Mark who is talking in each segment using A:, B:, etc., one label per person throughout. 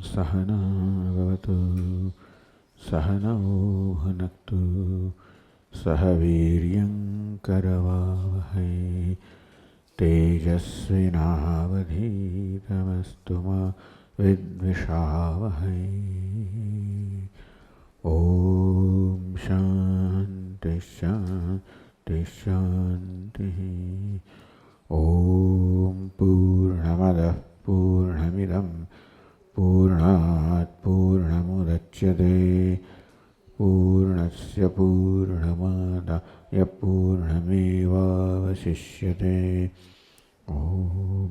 A: सहना भवतु सहनौ भुनक्तु सह वीर्यं करवावहै तेजस्विनावधीतमस्तु मा विद्विषावहै। ओम शांति शांति शांति। ओम पूर्णमदः पूर्णमिदं पूर्णात् पूर्णमुदच्यते पूर्णस्य पूर्णमादाय पूर्णमेवावशिष्यते। ओम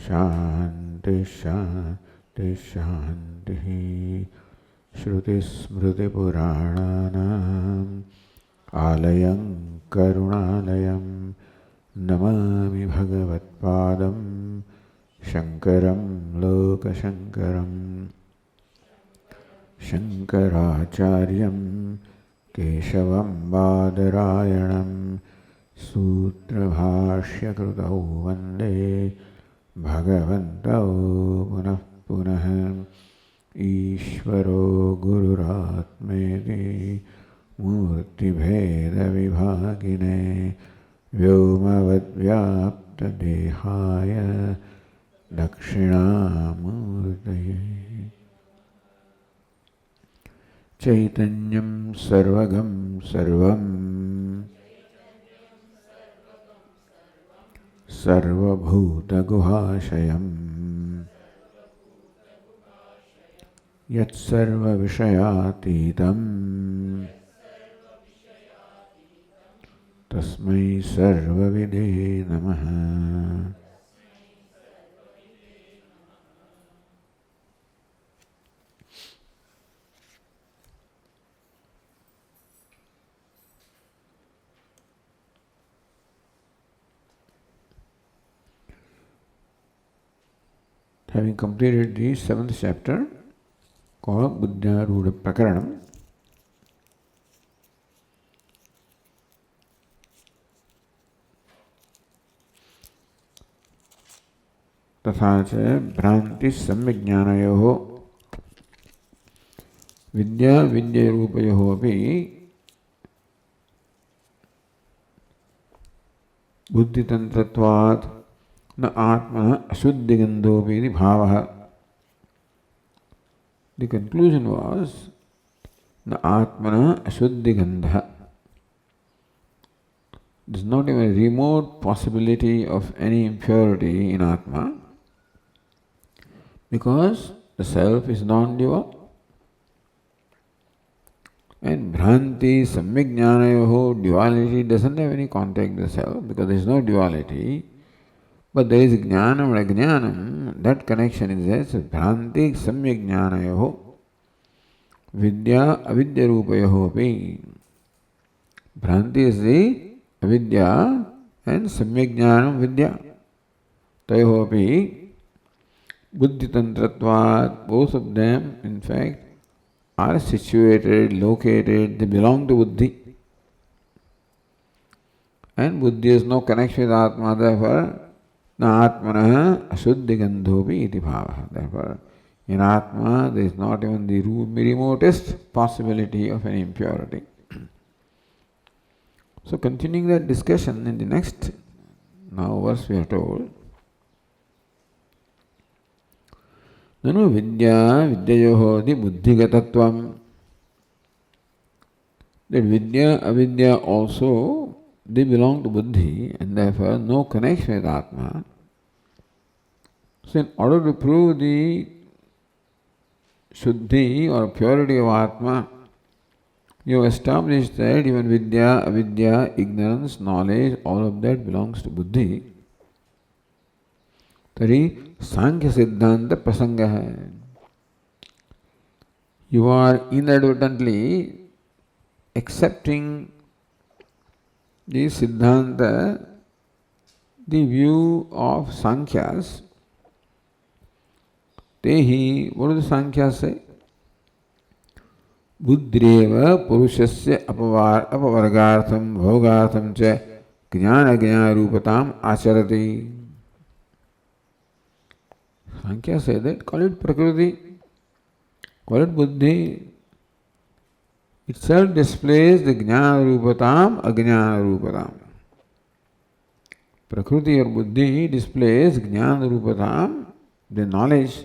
A: शांति शांति शांति। श्रुतिस्मृतिपुराणानाम् आलयं करुणालयं नमामि भगवत्पादं शङ्करं लोकशङ्करं। शङ्कराचार्यं केशवं बादरायणं सूत्रभाष्यकृतौ वन्दे भगवन्तौ पुनः पुनः। ईश्वरो गुरुरात्मेति मूर्तिभेदविभागिने व्योमवद्व्याप्तदेहाय दक्षिणामूर्तये। चैतन्यं सर्वगं सर्वं सर्वभूतगुहाशयम् यत्सर्वविषयातीतं तस्मै सर्वविदे नमः। Having completed the 7th chapter called Buddharudha Prakaranam, तथा च भ्रांति सम्यज्ञानयोः विद्या विद्यारूपयोः अपि बुद्धितन्त्रत्वात् न आत्मनः अशुद्धिगन्धोऽपि इति भावः। The conclusion was na atmana ashuddhigandha. There is not even a remote possibility of any impurity in Atma because the self is non-dual. And Bhranti Samyajnanayoho, duality doesn't have any contact with the self because there is no duality. But there is Jnanam and Ajnanam, that connection is there. So Bhranti Samyajnanayoho, Vidya Avidya Rupayoho api. Bhranti is the Avidya and Samyajnanam Vidya. Tayoho api Buddhi Tantratvat, both of them in fact are situated, located, they belong to Buddhi. And Buddhi has no connection with Atma, therefore na Atmana Ashuddhigandhopi iti bhava. Therefore, in Atma there is not even the remotest possibility of any impurity. So, continuing that discussion in the next now verse we are told, Nanu vidya vidyayoho di buddhigatatvam. That vidya avidya also they belong to buddhi and therefore no connection with Atma. So in order to prove the shuddhi or purity of Atma, you establish that even vidya, avidya, ignorance, knowledge, all of that belongs to buddhi. Tari Sankhya Siddhanta Prasanga hai. You are inadvertently accepting the Siddhanta, the view of Sankhyas. Tehi, what do the Sankhya's say? Buddhreva Purushasya Apavargartham Bhogartham cha Jnana Jnana Rupatam Acharati. Sankhya say that, call it Prakriti. Call it buddhi. Itself displays the jnana rupatam, ajnana rupatam. Prakriti or buddhi displays jnana rupatam, the knowledge,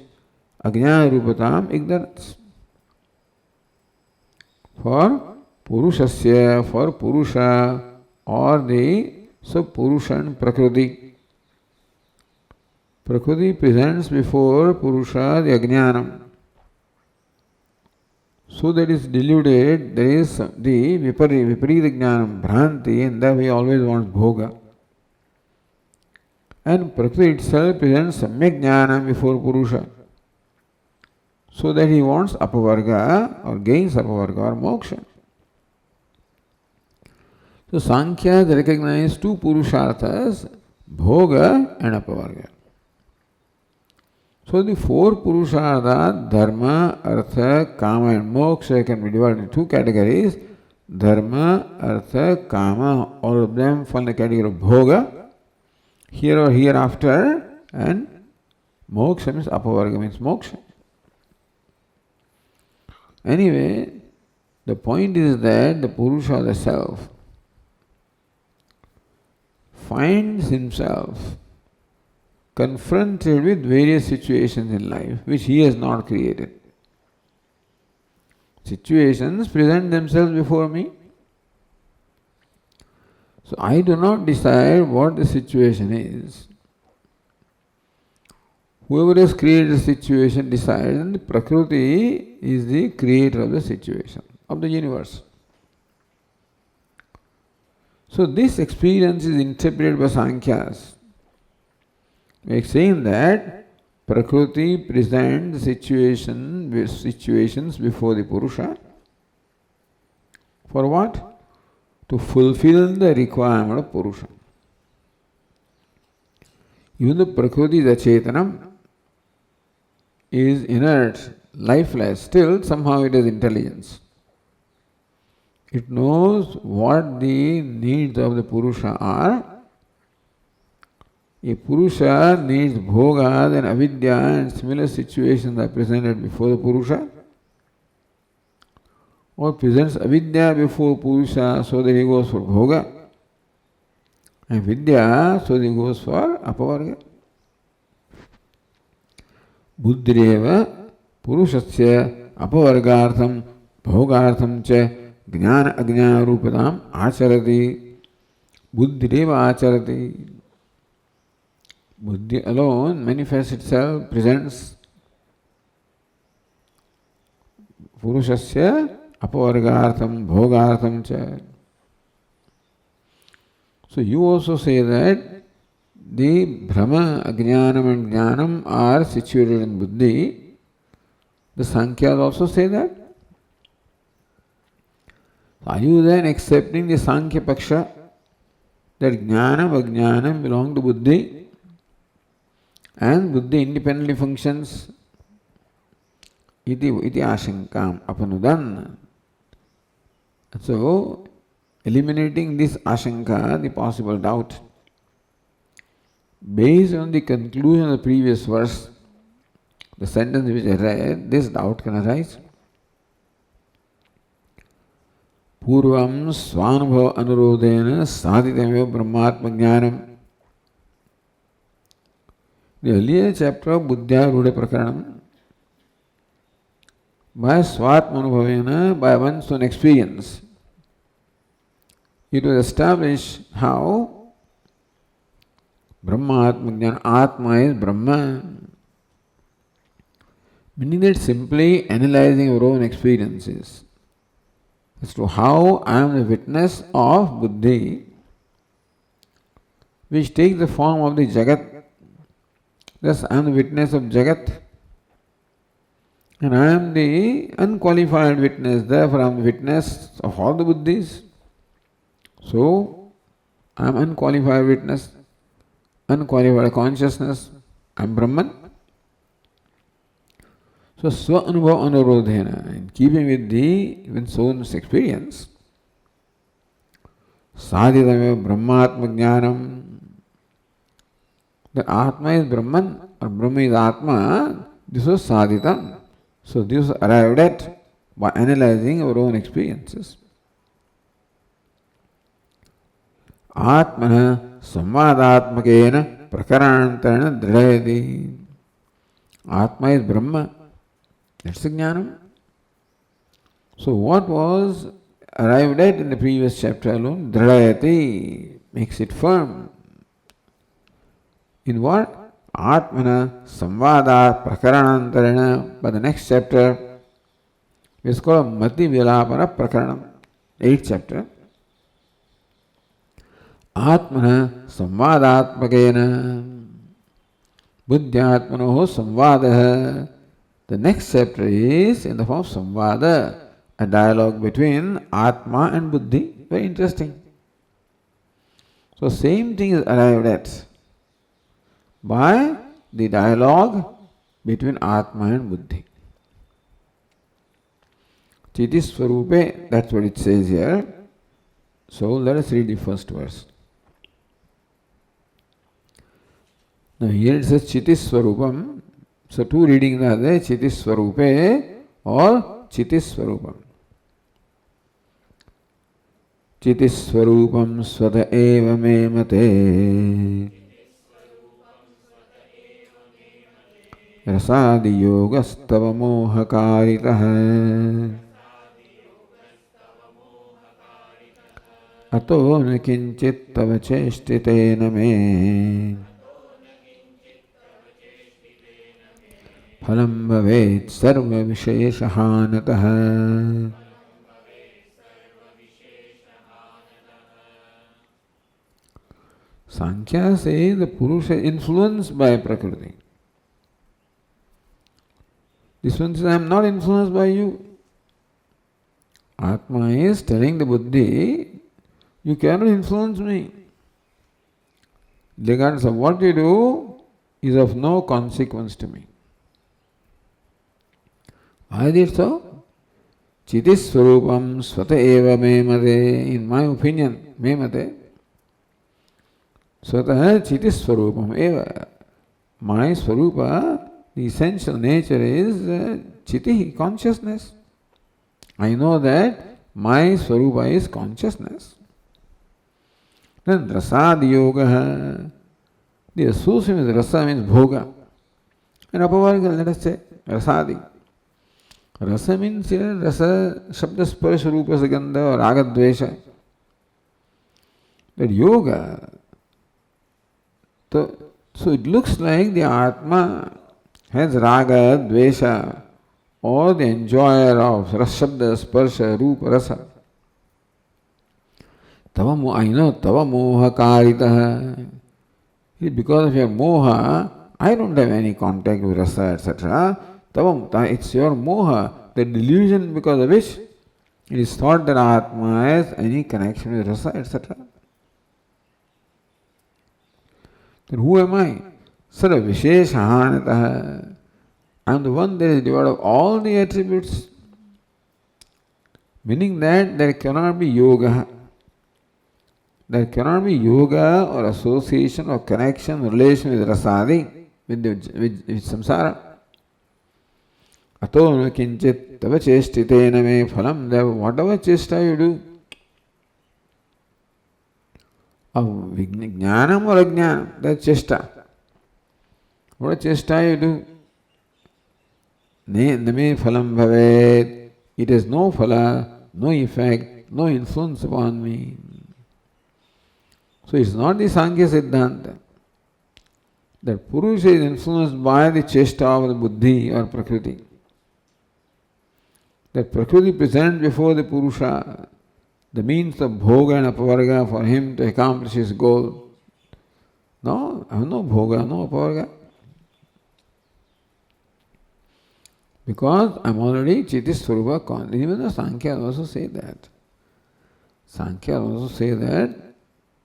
A: ajnana rupatam, ignorance. For purushasya, for purusha, or the subpurusha and prakriti. Prakriti presents before purusha the ajnanam. So that is deluded, there is the viparita jnanam, bhranti, and that he always wants bhoga. And Prakriti itself presents samyak jnanam before Purusha. So that he wants apavarga or gains apavarga or moksha. So Sankhya recognize two Purusharthas, bhoga and apavarga. So the four Purushartha, dharma, artha, kama and moksha can be divided into two categories. Dharma, artha, kama, all of them fall in the category of bhoga. Here or hereafter, and moksha means apavarga means moksha. Anyway, the point is that the Purusha, the self, finds himself confronted with various situations in life which he has not created. Situations present themselves before me. So I do not decide what the situation is. Whoever has created the situation decides, and the Prakriti is the creator of the situation, of the universe. So this experience is interpreted by Sankhyas. We are saying that Prakriti presents situations before the Purusha. For what? To fulfill the requirement of Purusha. Even the Prakriti, the Chetanam, is inert, lifeless, still somehow it has intelligence. It knows what the needs of the Purusha are. A Purusha needs bhoga, then avidya and similar situations are presented before the Purusha. Or presents avidya before Purusha so that he goes for bhoga. And vidya so that he goes for apavarga. Buddhireva purushasya apavargartham bhogartham cha jnana ajnana rupatam acharati. Buddhireva acharati. Buddhi alone manifests itself, presents purushasya apavargartham bhogartham cha. So you also say that the Brahma, Ajnanam and Jnanam are situated in Buddhi. The Sankhya also say that. Are you then accepting the Sankhya Paksha that Jnanam, Ajnanam belong to Buddhi and Buddhi independently functions? Iti ashankam apanudan. So, eliminating this ashanka, the possible doubt, based on the conclusion of the previous verse, the sentence which I read, this doubt can arise. Purvam svanubhava anurodhena sadhitameva brahmatma jnanam. The earlier chapter of Buddhya Ruda Prakaranam, by swatmanubhavena, by one's own experience, it was established how Brahma Atma Jnana, Atma is Brahma. Meaning that simply analyzing our own experiences as to how I am the witness of Buddhi, which takes the form of the Jagat. Thus I am the witness of Jagat. And I am the unqualified witness, therefore I am the witness of all the Buddhis. So, I am unqualified witness, unqualified consciousness, I am Brahman. So, Swa Anubhava Anurodhena, in keeping with the one's own experience, Sadhitameva Brahmatma Jnanam, that Atma is Brahman or Brahma is Atma, this was Sadhitam. So this was arrived at by analyzing our own experiences. Atmana samvadatmakena prakarantarana dridayati. Atma is Brahma. That's the jnanam. So what was arrived at in the previous chapter alone? Dridayati makes it firm. In what? Atmana samvada prakaranantarana. But the next chapter is called Mati Vilapana Prakaranam. 8th chapter. Atmana samvadatmakena buddhyatmanoho samvadaha. The next chapter is in the form of samvada, a dialogue between Atma and Buddhi. Very interesting. So same thing is arrived at by the dialogue between Atma and Buddhi. Chitisvarupe, that's what it says here. So let us read the first verse. Now here it says Chitisvarupam. So two readings are there, Chitisvarupe or Chitisvarupam. Chitisvarupam svata eva me mate rasadi yogastava mohakaritaha ato na kinchit tava cheshtitena me phalam bhavet sarva visheshahanatah. Sankhya says the Purusha is influenced by Prakriti. This one says, I am not influenced by you. Atma is telling the Buddhi, you cannot influence me. Regardless of what you do is of no consequence to me. Why is it so? Chitisvarupam svata eva me mate. In my opinion, me mate. Svata chitisvarupam eva. My swarupa, the essential nature is chiti, consciousness. I know that my swarupa is consciousness. Then rasad yoga. The association with rasa means bhoga. And apavarga, let us say, rasadi. Rasa means here, rasa, shabda, sparsha, rupa, sagandha, or raga, dvesha. That yoga. So it looks like the Atma has raga, dvesha, or the enjoyer of rasa, shabda, sparsha, rupa, rasa. I know, tava moha karitaha. Because of your moha, I don't have any contact with rasa, etc. It's your moha, the delusion because of which it is thought that Atma has any connection with rasa, etc. Then who am I? Sara visheshahanatah. I am the one that is devoid of all the attributes. Meaning that there cannot be yoga. There cannot be yoga or association or connection, relation with rasadi, with samsara. Ato no kinchit tava cheshtitena me phalam. Whatever chesta you do, of jnanam or ajnanam, that's chesta. What chesta you do? Name phalam bhavet. It has no phala, no effect, no influence upon me. So it's not the Sankhya Siddhanta that Purusha is influenced by the chesta of the Buddhi or Prakriti. That Prakriti presents before the Purusha the means of bhoga and apavarga for him to accomplish his goal. No, I have no bhoga, no apavarga. Because I am already Chitisvarupa con. Even the Sankhya also say that. Sankhya also say that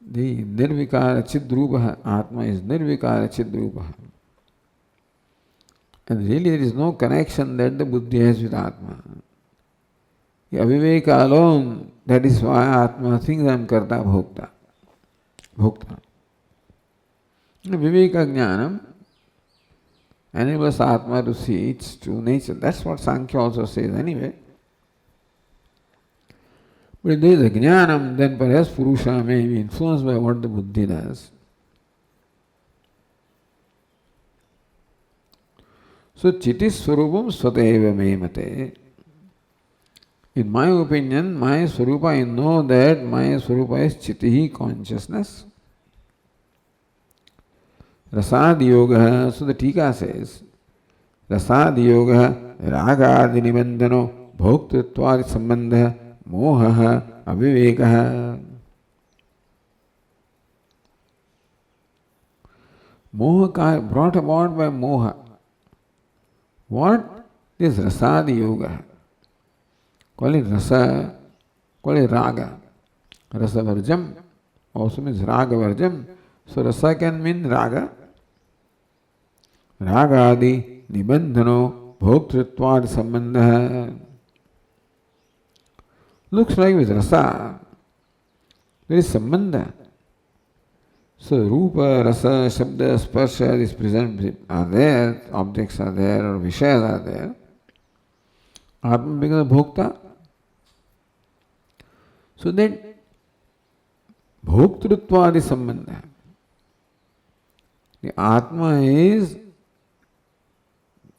A: the Nirvikara Chidrupa, Atma is Nirvikara Chidrupa. And really there is no connection that the Buddhi has with Atma. The Aviveka alone, that is why Atma thinks I am Karta Bhokta. Bhokta. The Viveka Jnanam, enables Atma to see its true nature. That's what Sankhya also says anyway. But if there is a jnanam, then perhaps Purusha may be influenced by what the buddhi does. So, Chiti Swarupam Swateva Memate. In my opinion, my Swarupa, I know that my Swarupa is Chitihi consciousness. Rasad Yoga, so the Tika says, Rasad Yoga, Ragadi Nibandhano, Bhoktritwadi Sambandha, Moha, Aviveka. Moha brought about by Moha. What? This Rasadi Yoga. Call it Rasa, call it Raga. Rasa Varjam also means Raga Varjam. So Rasa can mean Raga. Raga Adi Nibandhano Bhoktritwad Sambandha. Looks like with Rasa there is Sambandha. So Rupa, Rasa, Shabda, Sparsha, these present are there, objects are there, or Vishayas are there. Atma becomes a Bhokta. So that Bhoktruttvadi Sambandha. The Atma is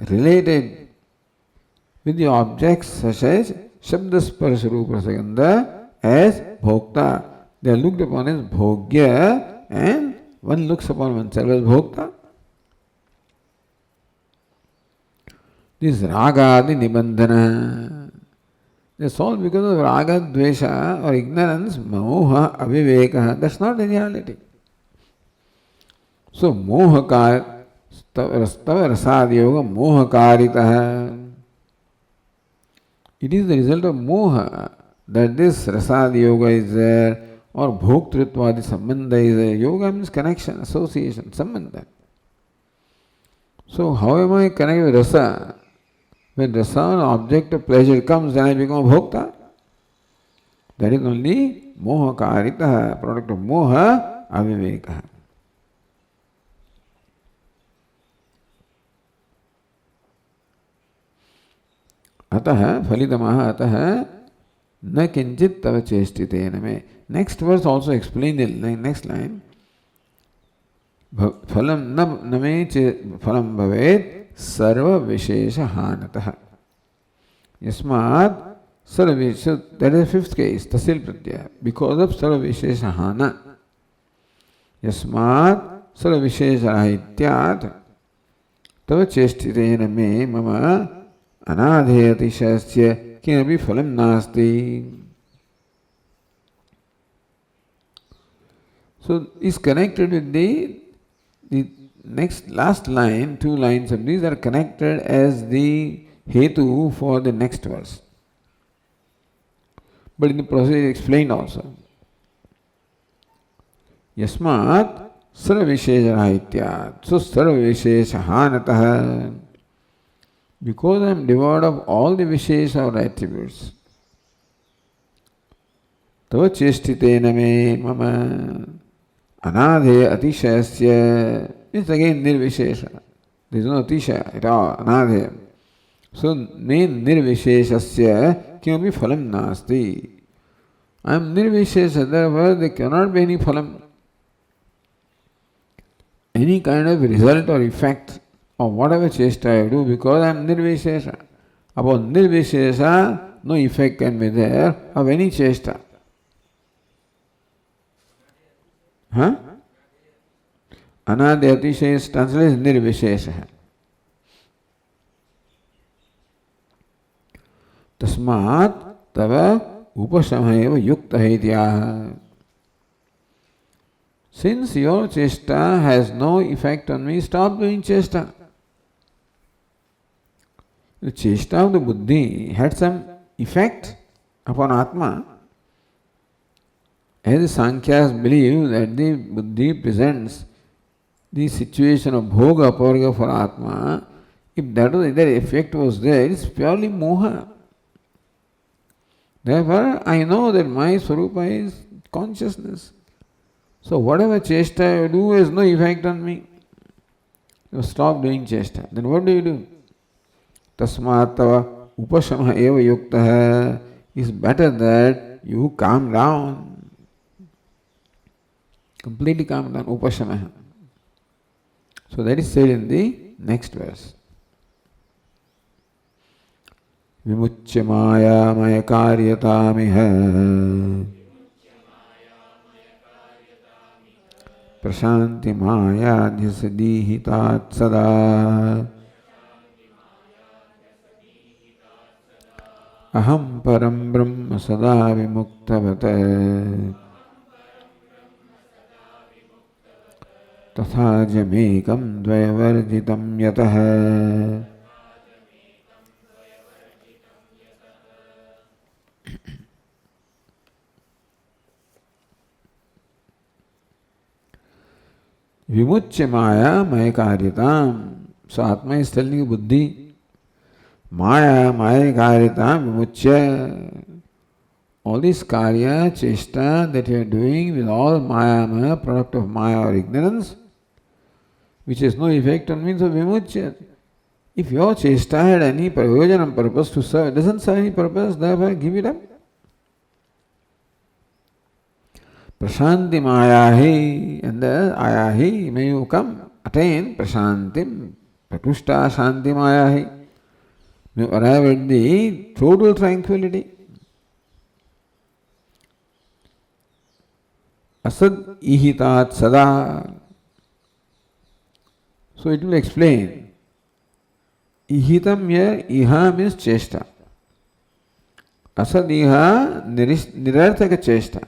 A: related with the objects such as Shabda, Sparsha, Rupa, Rasagandha as Bhokta. They are looked upon as Bhogya. And one looks upon oneself as Bhokta. This Raga, the Nibandhana. That's all because of Raga, Dvesha or ignorance, Moha, Aviveka. That's not the reality. So, Mohakar, Stava Rasad Yoga, Mohakaritaha. It is the result of Moha that this Rasad Yoga is there. Or Bhoktritvadi Sambandha is a yoga means connection, association, Sambandha. So how am I connected with Rasa? When Rasa, an object of pleasure comes, then I become a Bhokta. That is only Moha Karita, product of Moha Aviveka. Ataha, Phalitamaha Ataha, न किंचित तव चेष्टितेन में. Next verse also explained in the next line. फलम न मे फलम भवेत् सर्व विशेष हानतः. यस्मात् सर्व विशेष, that is fifth case, तसिल Pratyaya, because of सर्व विशेष हान. यस्मात् सर्व विशेष राहित्यात् तव चेष्टितेन में मम अनाधेय अतिशयस्य किमपि फलं नास्ति. So is connected with the next last line. Two lines of these are connected as the hetu for the next verse. But in the process it is explained also. Yasmat sarva vishesha rahityat. So sarva vishesha hanatah. Because I am devoid of all the vishesha or attributes. Tava chestitena me mama anadhe atishayasya means again nirvishesha. There is no atisha at all, anadhe. So nirvisheshasya kimapi phalam nasti. I am nirvishesha, therefore there cannot be any phalam. Any kind of result or effect of whatever chesta I do, because I am nirvishesha. Upon nirvishesha, no effect can be there of any chesta. Huh? Anadi atishesh translates nirvishesha. Tasmat tava upasamaeva yukta hetyaha. Since your chesta has no effect on me, stop doing chesta. The chesta of the buddhi had some effect upon Atma. As the Sankhya's believe that the buddhi presents the situation of bhoga aparga for Atma, if that effect was there, it is purely moha. Therefore, I know that my swarupa is consciousness. So whatever chesta I do has no effect on me. You stop doing chesta. Then what do? Tasmat tava upasama eva yukta. It's better that you calm down. Completely calm down. Upasama. So that is said in the next verse. Vimucya maya maya karyatamiha prashanti maya dhyasadihitat sada aham param brahma sada vimuktavate तथा जमेकं द्वयवर्जितं यतः विमुच्य माया मय कार्यताम. So Atma is telling you buddhi, maya maya कार्यताम विमुच्य. All this karya, chesta that you are doing with all maya, product of maya or ignorance, which has no effect on means of vimuchya. If your chesta had any prayojanam, purpose to serve, it doesn't serve any purpose, therefore give it up. Prashanti mayahi, and the ayahi, may you come, attain prashantim, prakushta shanti mayahi. May you arrive at the total tranquility. Asad ihitat sada. So it will explain. Ihitam here, iha means chesta. Asad iha nirarthaka chesta.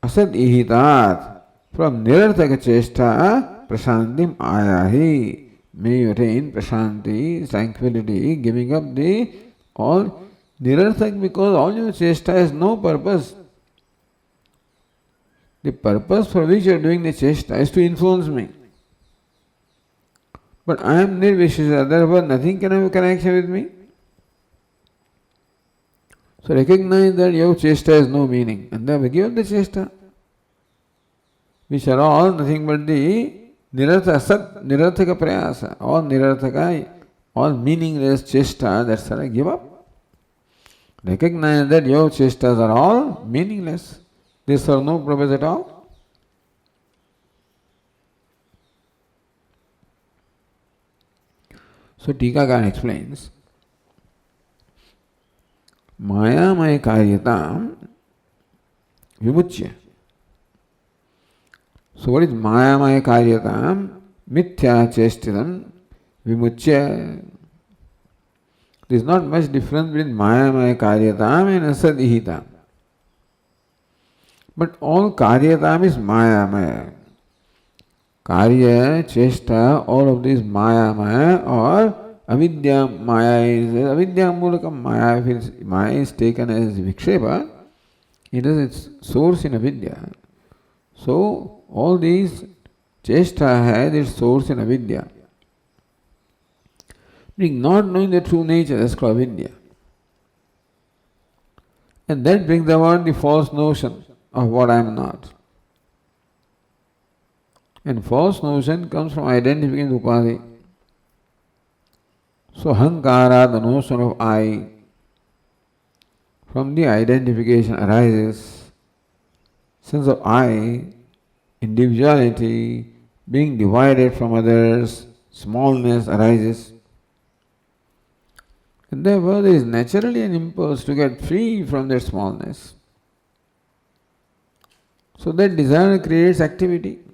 A: Asad ihitat, from nirarthaka chesta, prashantim ayahi. May you attain prashanti, tranquility, giving up the all nirarthak, because all your chesta has no purpose. The purpose for which you are doing the chesta is to influence me. But I am nirvishesha, therefore nothing can have a connection with me. So recognize that your chesta has no meaning, and therefore give up the chesta, which are all nothing but the nirarthaka prayasa, all nirarthaka, all meaningless chesta, that's why I give up. Recognize that your chestas are all meaningless. They serve no purpose at all. So Tikakar explains, Maya maya karyatam vimuchya. So what is Maya maya karyatam? Mithya chestitam vimuchya. There is not much difference between Maya maya karyatam and asadihitam. But all karyatam is Maya maya. Karya, chesta, all of these maya or avidya maya is avidya mulakam maya. If maya is taken as vikshepa, it has its source in avidya. So all these chesta has its source in avidya. Being not knowing the true nature, that's called avidya. And that brings about the false notion of what I am not. And false notion comes from identification with upadhi. So hankara, the notion of I, from the identification arises. Sense of I, individuality, being divided from others, smallness arises. And therefore there is naturally an impulse to get free from that smallness. So that desire creates activity.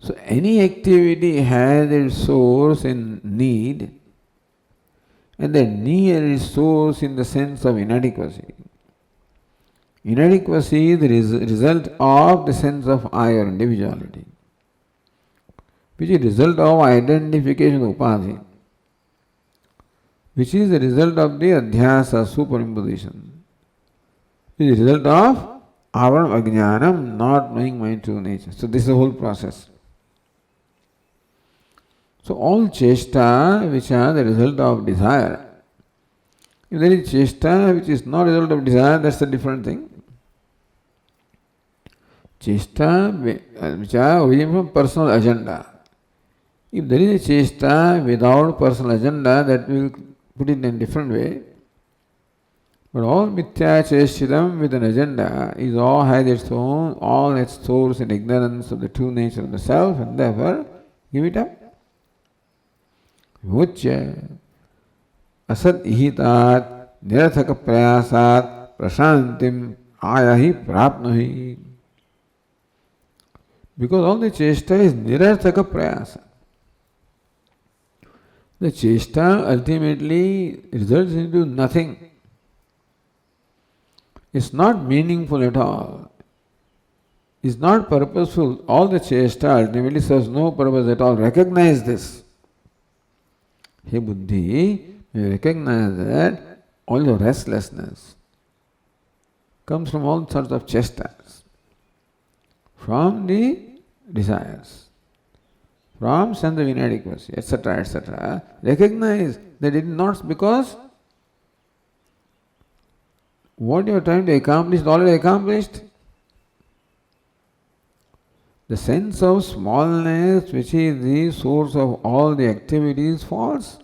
A: So any activity has its source in need, and that need is source in the sense of inadequacy. Inadequacy is the result of the sense of I or individuality, which is the result of identification with upadhi, which is the result of the adhyasa, superimposition, which is the result of avaram ajnanam, not knowing my true nature. So this is the whole process. So all chesta which are the result of desire, if there is chesta which is not result of desire, that's a different thing. Chesta which are originating from personal agenda. If there is a chesta without personal agenda, that we will put it in a different way. But all mithya cheshidam with an agenda is all has its own, all its source in ignorance of the true nature of the self, and therefore give it up. Muchya asad ihitat nirathaka prayasat prashantim ayahi prapnahi. Because all the chesta is nirathaka prayasa. The chesta ultimately results into nothing. It's not meaningful at all. It's not purposeful. All the chesta ultimately serves no purpose at all. Recognize this. Hey Buddhi, you recognize that all your restlessness comes from all sorts of chestas, from the desires, from sense of inadequacy, etc., etc. Recognize that it is not because what you are trying to accomplish is already accomplished. The sense of smallness, which is the source of all the activities, is false.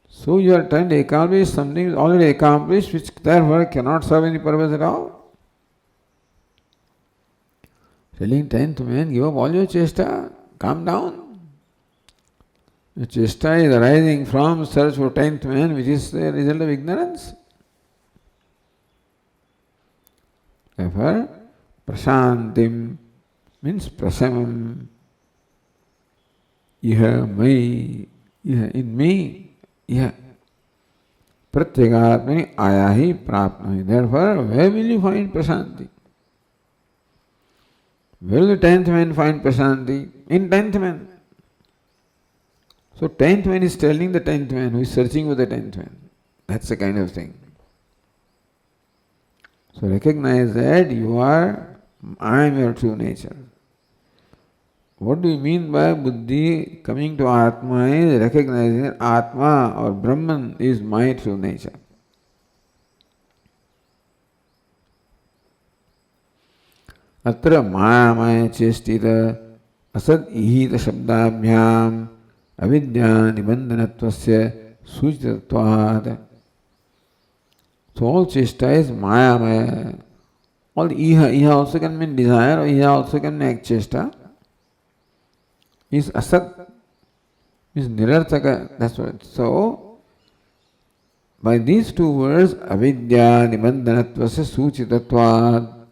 A: So you are trying to accomplish something already accomplished, which therefore cannot serve any purpose at all. Telling 10th man, give up all your chesta, calm down. The chesta is arising from search for 10th man, which is the result of ignorance. Therefore, prashantim means prasamam. Iha mai, iha in me, iha. Pratyagatmani ayahi prapnahi. Therefore, where will you find prashanti? Where will the 10th man find prashanti? In 10th man. So 10th man is telling the 10th man who is searching for the 10th man. That's the kind of thing. So recognize that I am your true nature. What do you mean by buddhi coming to Atma is recognizing that Atma or Brahman is my true nature. Atra maya chestita asad ihita shabdabhyam avidya nibandhanatvasya suchitatvad. So all chesta is maya. All iha also can mean desire, or iha also can mean chesta. Is asat, means nirarthaka, that's what. So, by these two words, avidya nibandhanatvasya suchitatvad,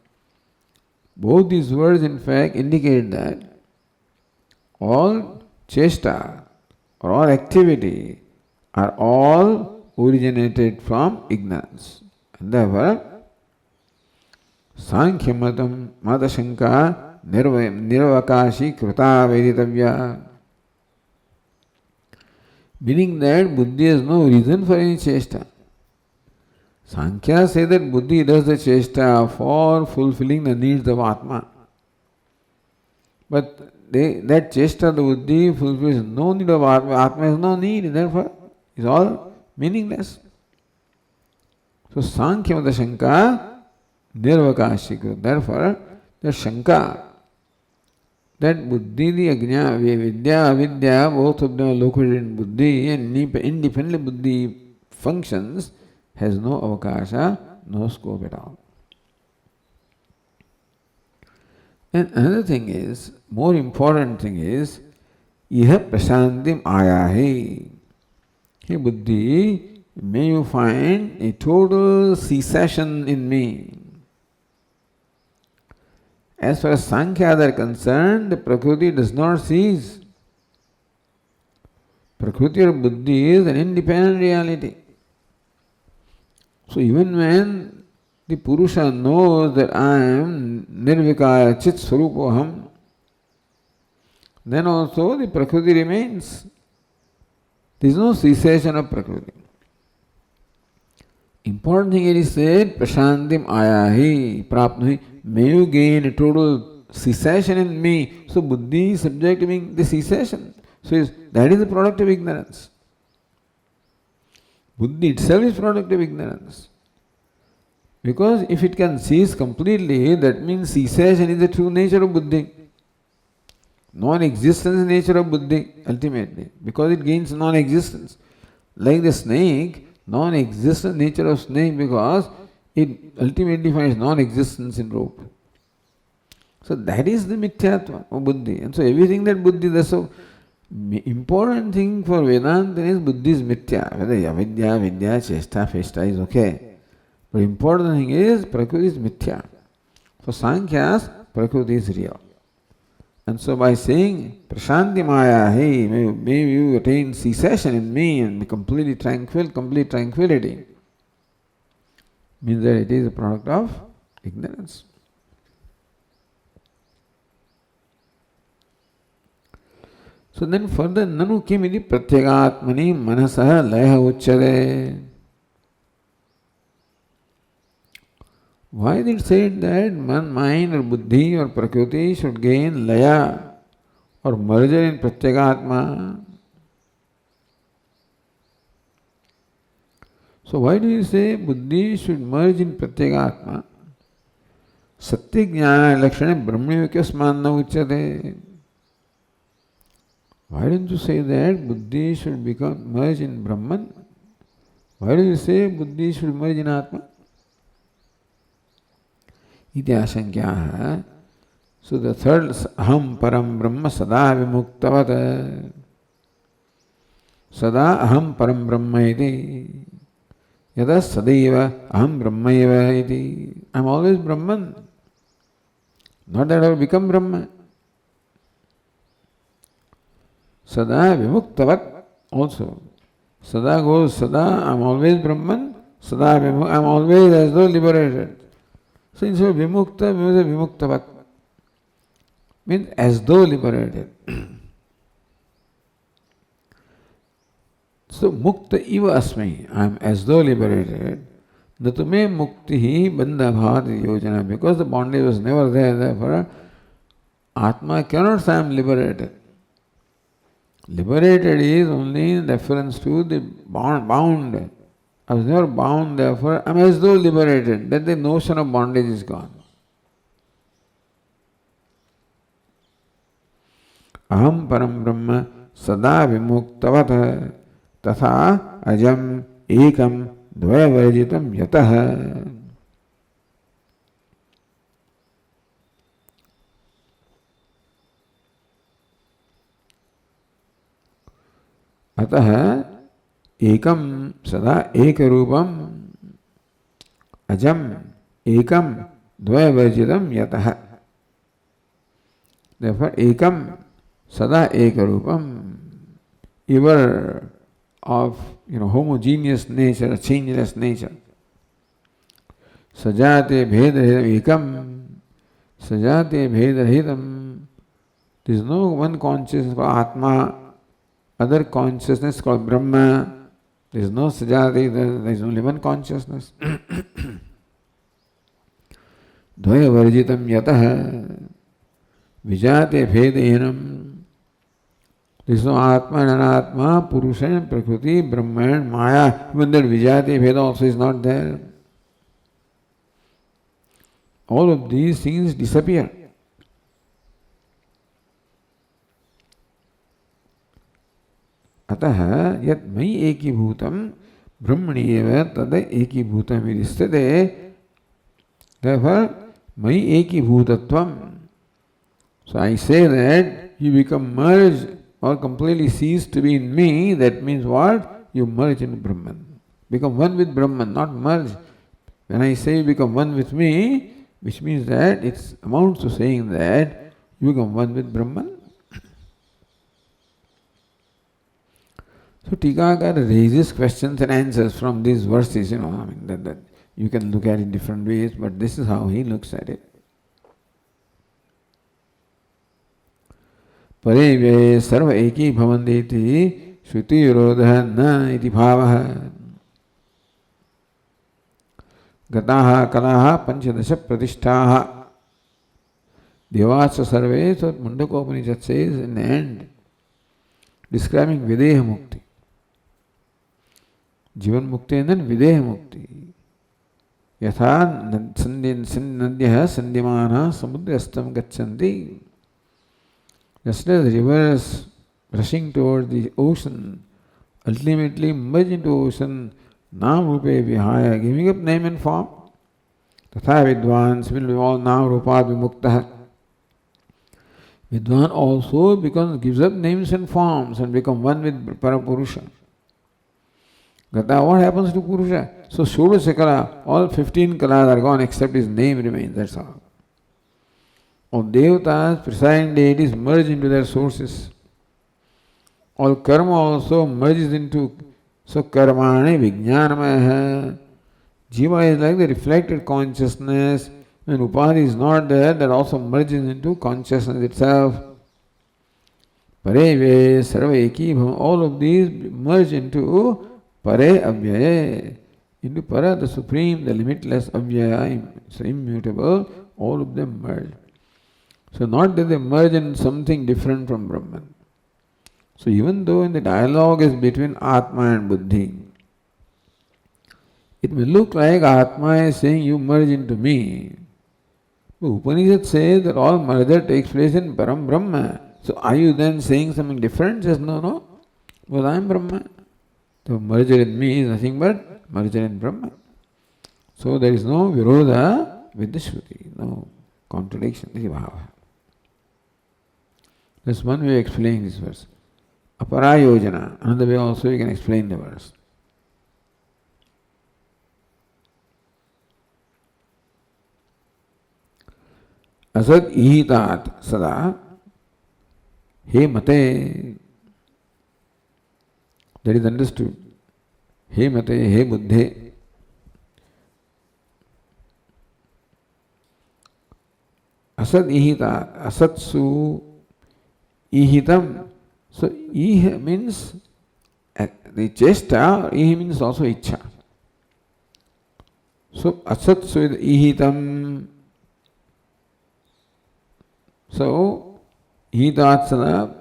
A: both these words in fact indicate that all chesta or all activity are all originated from ignorance. And therefore, Sankhya matam matashanka nirvakashi krita veditavya. Meaning that buddhi has no reason for any chesta. Sankhya say that buddhi does the chesta for fulfilling the needs of Atma. But that chesta, the buddhi, fulfills no need of Atma. Atma has no need, therefore is all meaningless. So Sankhya mata shanka nirvakashika. Therefore, the shanka, that buddhi, the ajna, vidya, avidya, both of them are located in buddhi, and independently buddhi functions, has no avakasha, no scope at all. And another thing is, more important thing is, iha prasantim ayahi. Hey buddhi, may you find a total cessation in me. As far as Sankhya are concerned, the Prakriti does not cease. Prakriti or buddhi is an independent reality. So even when the Purusha knows that I am nirvikara chit swarupoham, then also the Prakriti remains. There is no cessation of Prakriti. Important thing is said, prashantim ayahi prapnahi, may you gain a total cessation in me. So buddhi is subject to being the cessation. So that is the product of ignorance. Buddhi itself is product of ignorance. Because if it can cease completely, that means cessation is the true nature of buddhi. Non-existence nature of buddhi, ultimately, because it gains non-existence. Like the snake, non-existent nature of snake, because it ultimately finds non-existence in rope. So that is the mithyatva of buddhi. And so everything that buddhi does, so important thing for Vedanta is buddhi is mithya. Whether avidya, vidya, chesta, festa is okay. But important thing is prakriti is mithya. For Sankhyas, prakriti is real. And so by saying prashanti maya, hey, may you attain cessation in me and be completely tranquil, complete tranquility, means that it is a product of ignorance. So then further, nanu kim iti pratyagatmani manasah laya uchyate. Why is it said that mind or buddhi or prakriti should gain laya or merger in pratyagatma? So why do you say buddhi should merge in pratyagatma? Satya jnana lakshana brahmanyukasman na uchyate. Why don't you say that buddhi should become merge in Brahman? Why do you say buddhi should merge in Atma? Iti asankyaha. So the third, aham param brahma sada vimuktavat. Sada aham param brahma iti. Yada sadaiva aham brahmaiva iti. I am always Brahman. Not that I have become Brahma. Sada vimuktavat also. Sada goes, sada, I am always Brahman. Sada I am always as though liberated. So instead of vimukta, we say vimuktavat. Means as though liberated. So mukta iva asmi, I am as though liberated. Natume mukti bandha bhavat yojana. Because the bondage was never there, therefore Atma cannot say I am liberated. Liberated is only in reference to the bound. I was never bound, therefore I am as though liberated. Then the notion of bondage is gone. Aham param brahma sada vimuktavat tatha ajam ekam dvayavarjitam yatah. अतः एकम सदा एक रूपम अजम एकम द्वयवर्जितम यतः. Therefore ekam sada एक रूपम, ever of homogeneous nature, changeless nature. Sajate bhedarhitam ekam, sajate bhedarhitam. There is no one consciousness called Atma, other consciousness called Brahma. There is no sajati, there is only one consciousness. Dvaya varjitam yatah vijate bhedenam. There is no Atma and Anatma, Purusha and Prakriti, Brahma and Maya. Even that vijate bheda also is not there. All of these things disappear. अतः यत् मयि एकीभूतं ब्रह्मणि एव तद एकीभूतमिति स्थिते. Therefore, मयि एकीभूतत्वम्. So I say that you become merged or completely cease to be in me. That means what? You merge in Brahman. Become one with Brahman, not merge. When I say you become one with me, which means that it amounts to saying that you become one with Brahman. So Tikakara raises questions and answers from these verses, that you can look at it different ways, but this is how he looks at it. Pare vye sarva eki bhavandeti shruti virodha na iti bhavaha. Gataha kalaha panchadasha pratishtaha. Devasa sarve, so Mundakopanishad says in the end, describing Videha Mukti. Jivan Mukti and then Videha Mukti. Yatha Nadyah Sandhyamana Samudrastam Gachanti. Just as rivers rushing towards the ocean ultimately merge into ocean, Nam Rupe Vihaya, giving up name and form. Tatha Vidvans will be all Nam Rupat Vimuktaha. Vidwan also gives up names and forms and become one with Parapurusha. Gata, what happens to Purusha? So Shodasha Kala, all 15 kalas are gone except his name remains, that's all. All devatas, presiding deities merge into their sources. All karma also merges into, so karmane vijnanamaya. Jiva is like the reflected consciousness. When upadhi is not there, that also merges into consciousness itself. Pareve, sarva ekibham, all of these merge into pare avyaye. Into para, the supreme, the limitless avyaya, so immutable, all of them merge. So not that they merge in something different from Brahman. So even though in the dialogue is between Atma and Buddhi, it may look like Atma is saying, you merge into me. But Upanishad says that all merger takes place in Param Brahma. So are you then saying something different? Just no. Because I am Brahma. So merger in me is nothing but merger in Brahma. So there is no virodha with the Shruti, no contradiction. That's one way of explaining this verse. Aparayojana, another way also you can explain the verse. Asad ihitat sada he mate, that is understood. He mate, he buddhe. Asad ihitat, asatsu ihitam. So ih means the chesta, ih means also ichha. So asatsu is ihitam. So ihitatsana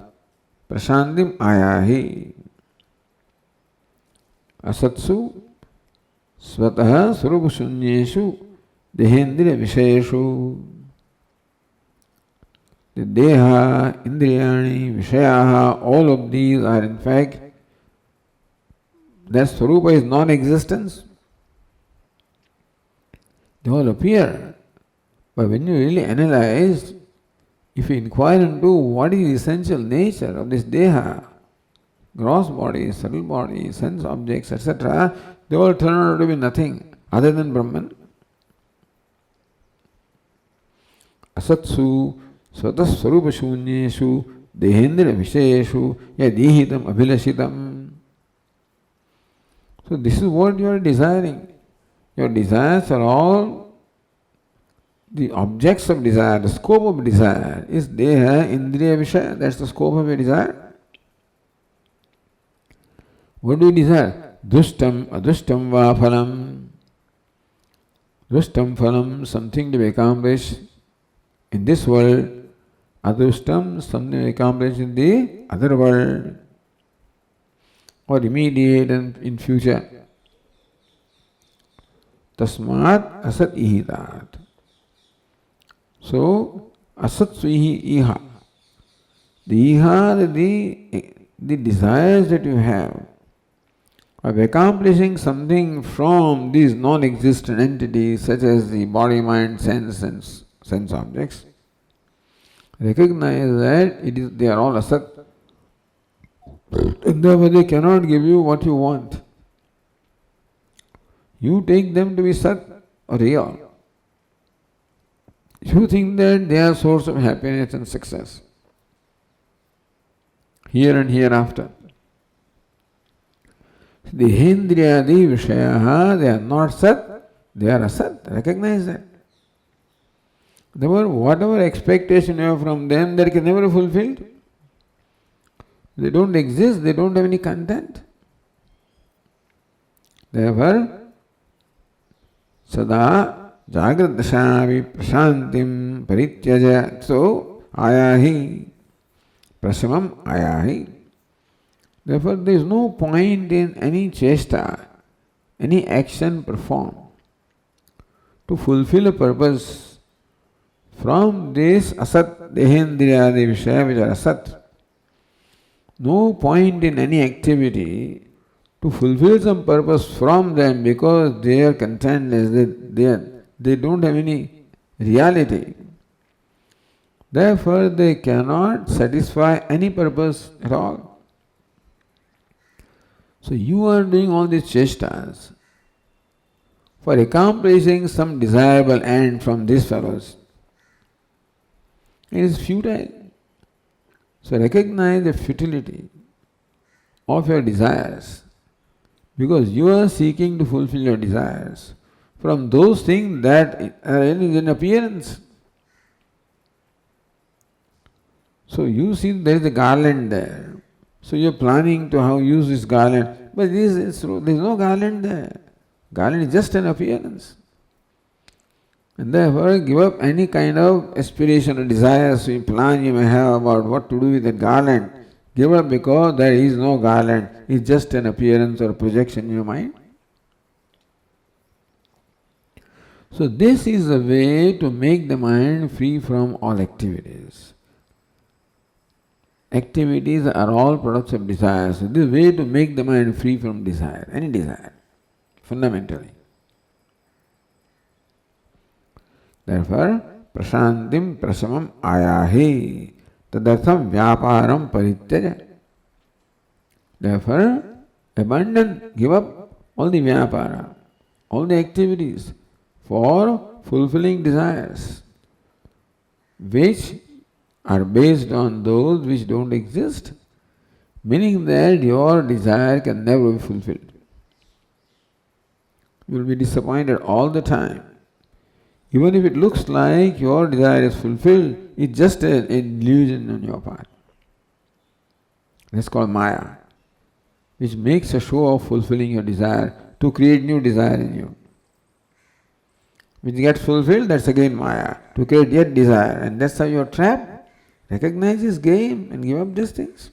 A: prashantim ayahi. Asatsu swataha swarupusunyeshu dehendriya vishayeshu. The deha, indriyani, vishayaha, all of these are in fact, their swarupa is non-existence. They all appear. But when you really analyze, if you inquire into what is the essential nature of this deha, gross body, subtle body, sense objects, etc., they all turn out to be nothing other than Brahman. Asatsu Swatas Swarupa Shunyeshu Dehendra Visheshu Yadihitam Abhilashitam. So this is what you are desiring. Your desires are all the objects of desire, the scope of desire is Deha Indriya Vishaya, that's the scope of your desire. What do you desire? Dushtam Adustam Va Phalam. Dushtam Phalam, something to be accomplished in this world. Adustam, something accomplished in the other world, or immediate and in future. Tasmat asat ihitat. So, asat suihi iha. The iha, the desires that you have of accomplishing something from these non-existent entities such as the body, mind, sense objects. Recognize that they are all asat. And therefore they cannot give you what you want. You take them to be sat or real. You think that they are source of happiness and success here and hereafter. The Hendriyadi Vishayaha, they are not sat, they are asat. Recognize that. Therefore, whatever expectation you have from them, that can never be fulfilled. They don't exist, they don't have any content. Therefore, Sada Jagrat Dashavi Prashantim Parityaja. So, Ayahi Prasamam Ayahi. Therefore, there is no point in any chesta, any action performed to fulfill a purpose from this asat dehendriyadi vishaya which are asat. No point in any activity to fulfill some purpose from them because they are contentness, they don't have any reality. Therefore, they cannot satisfy any purpose at all. So, you are doing all these chestas for accomplishing some desirable end from these fellows. It is futile. So, recognize the futility of your desires because you are seeking to fulfill your desires from those things that are in appearance. So you see there is a garland there. So you are planning to how use this garland, but there is no garland there. Garland is just an appearance. And therefore give up any kind of aspiration or desires, plan you may have about what to do with that garland. Give up because there is no garland. It's just an appearance or projection in your mind. So this is the way to make the mind free from all activities. Activities are all products of desire. So this way to make the mind free from desire, any desire, fundamentally. Therefore, prashantim prasamam ayahi tadartham vyaparam parityaja. Therefore, abandon, give up all the vyapara, all the activities for fulfilling desires, which are based on those which don't exist, meaning that your desire can never be fulfilled. You will be disappointed all the time. Even if it looks like your desire is fulfilled, it's just an illusion on your part. That's called Maya, which makes a show of fulfilling your desire to create new desire in you. Which gets fulfilled, that's again Maya, to create yet desire, and that's how you're trapped. Recognize this game and give up these things.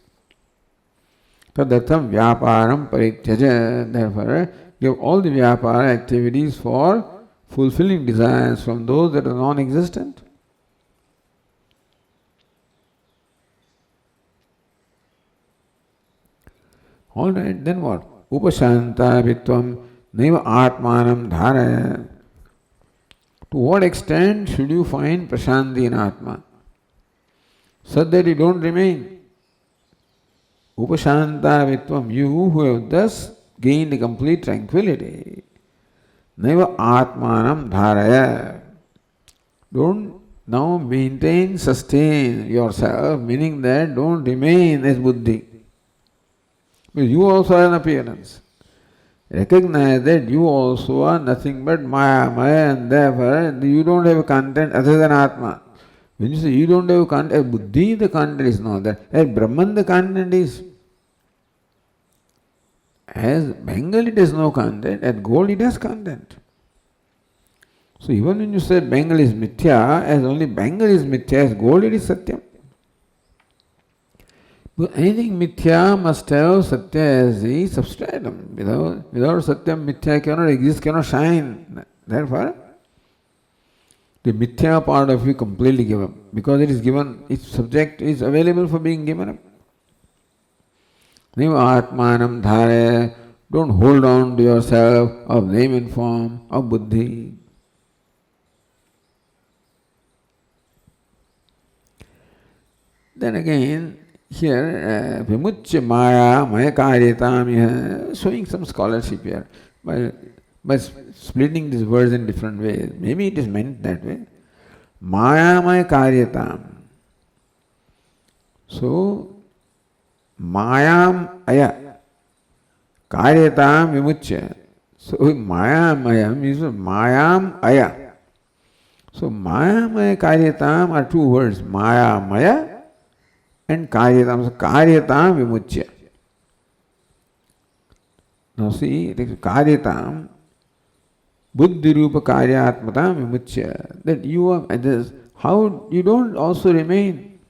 A: Tadartham vyaparam parityaja. Therefore, give all the vyapara activities for fulfilling desires from those that are non-existent. Alright, then what? Upashanta vitvam naiva atmanam dharaya. To what extent should you find prashanti in Atma? So that you don't remain. Upashanta vitvam, you who have thus gained complete tranquility. Naiva atmanam dharaya. Don't now maintain, sustain yourself, meaning that don't remain as buddhi. Because you also are an appearance. Recognize that you also are nothing but Maya, and therefore you don't have a content other than Atma. When you say you don't have content, as buddhi the content is not there. As Brahman the content is. As Bengal it has no content, as gold it has content. So even when you say Bengal is mithya, as only Bengal is mithya, as gold it is satyam. But anything mithya must have satya as the substratum. Without satyam, mithya cannot exist, cannot shine. Therefore, the mithya part of you completely give up because it is given, its subject is available for being given up. Naiva atmanam dhare, don't hold on to yourself of name and form, of buddhi. Then again, here, vimuchya maya maya karyatam, showing some scholarship here by splitting these words in different ways. Maybe it is meant that way. Maya maya karyatam. So, mayam aya karyatam vimuchya. So, mayam aya means mayam aya. So, maya maya karyatam are two words, maya maya and karyatam. So, karyatam vimuchya. Now see, karyatam, buddhi rupa karyatmatam vimuchya. That you are, how you don't also remain.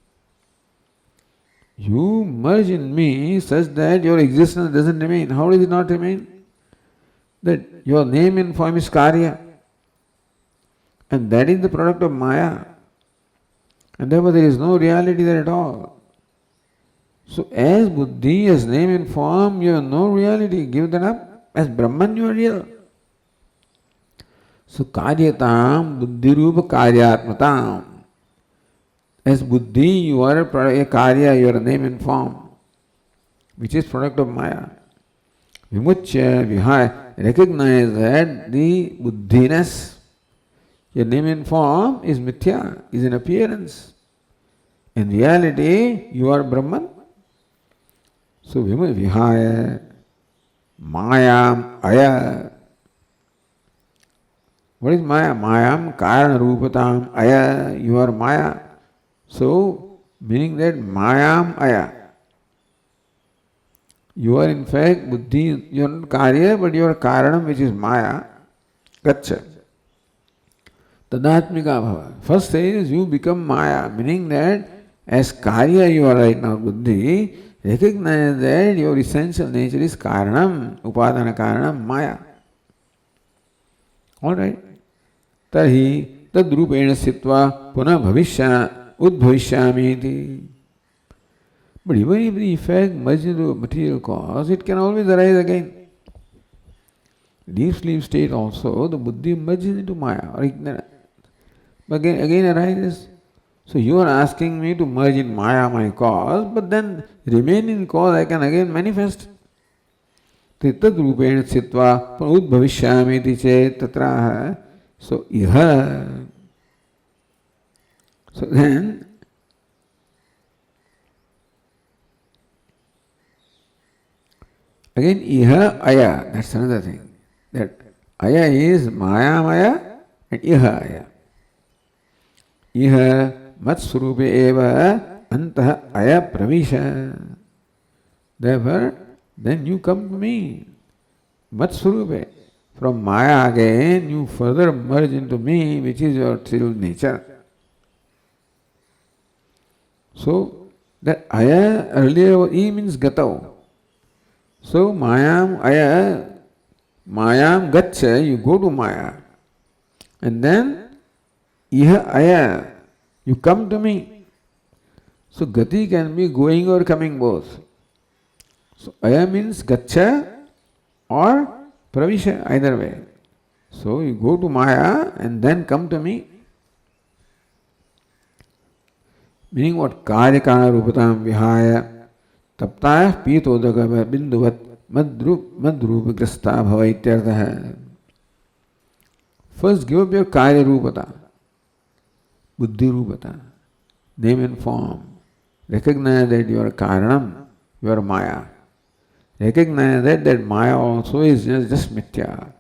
A: You merge in me such that your existence doesn't remain. How does it not remain? That your name and form is karya. And that is the product of Maya. And therefore there is no reality there at all. So as Buddhi, as name and form, you have no reality. Give that up. As Brahman you are real. So Karyatam, Buddhi Rupa Karyatmatam. As Buddhi, you are a Karya, you are a name and form, which is product of Maya. Vimuchya, Vihaya, recognize that the Buddhiness, your name and form is mithya, is an appearance. In reality, you are Brahman. So Vihaya, Mayam, Aya. What is Maya? Mayam, Karana Rupatam, Aya, you are Maya. So, meaning that Mayam, Aya. You are in fact Buddhi, you are not Karya, but you are Karanam, which is Maya. Gaccha. Tadatmika bhava. First is you become Maya, meaning that as Karya you are right now, Buddhi, recognize that your essential nature is Karanam, Upadana Karanam, Maya. Alright. Tarhi tadrupena sitva puna bhavishya udbhavishyamiti. But even if the effect merges into material cause, it can always arise again. Deep sleep state also, the buddhi merges into Maya or ignorance. But again arises. So you are asking me to merge in Maya, my cause, but then remain in cause, I can again manifest. Tadrupena sitva puna udbhavishyamiti chet tatraha. So iha. So then again, iha, aya, that's another thing. That aya is maya, maya, and iha, aya. Iha matsvarupe eva antah aya pravisha. Therefore, then you come to me. Matsvarupe. From maya again, you further merge into me, which is your true nature. So, that aya earlier, e means gatau. So, mayam, aya, mayam, gaccha, you go to maya. And then, iha, aya, you come to me. So, gati can be going or coming both. So, aya means gaccha or pravisha, either way. So, you go to maya and then come to me. Meaning what? Karyakana rupatam vihaya. Taptaya pitodaka binduvat madrupagrasta bhava ityartha. First give up your karya rupata, buddhi rupata, name and form. Recognize that you are karanam, you are maya. Recognize that maya also is just mithya.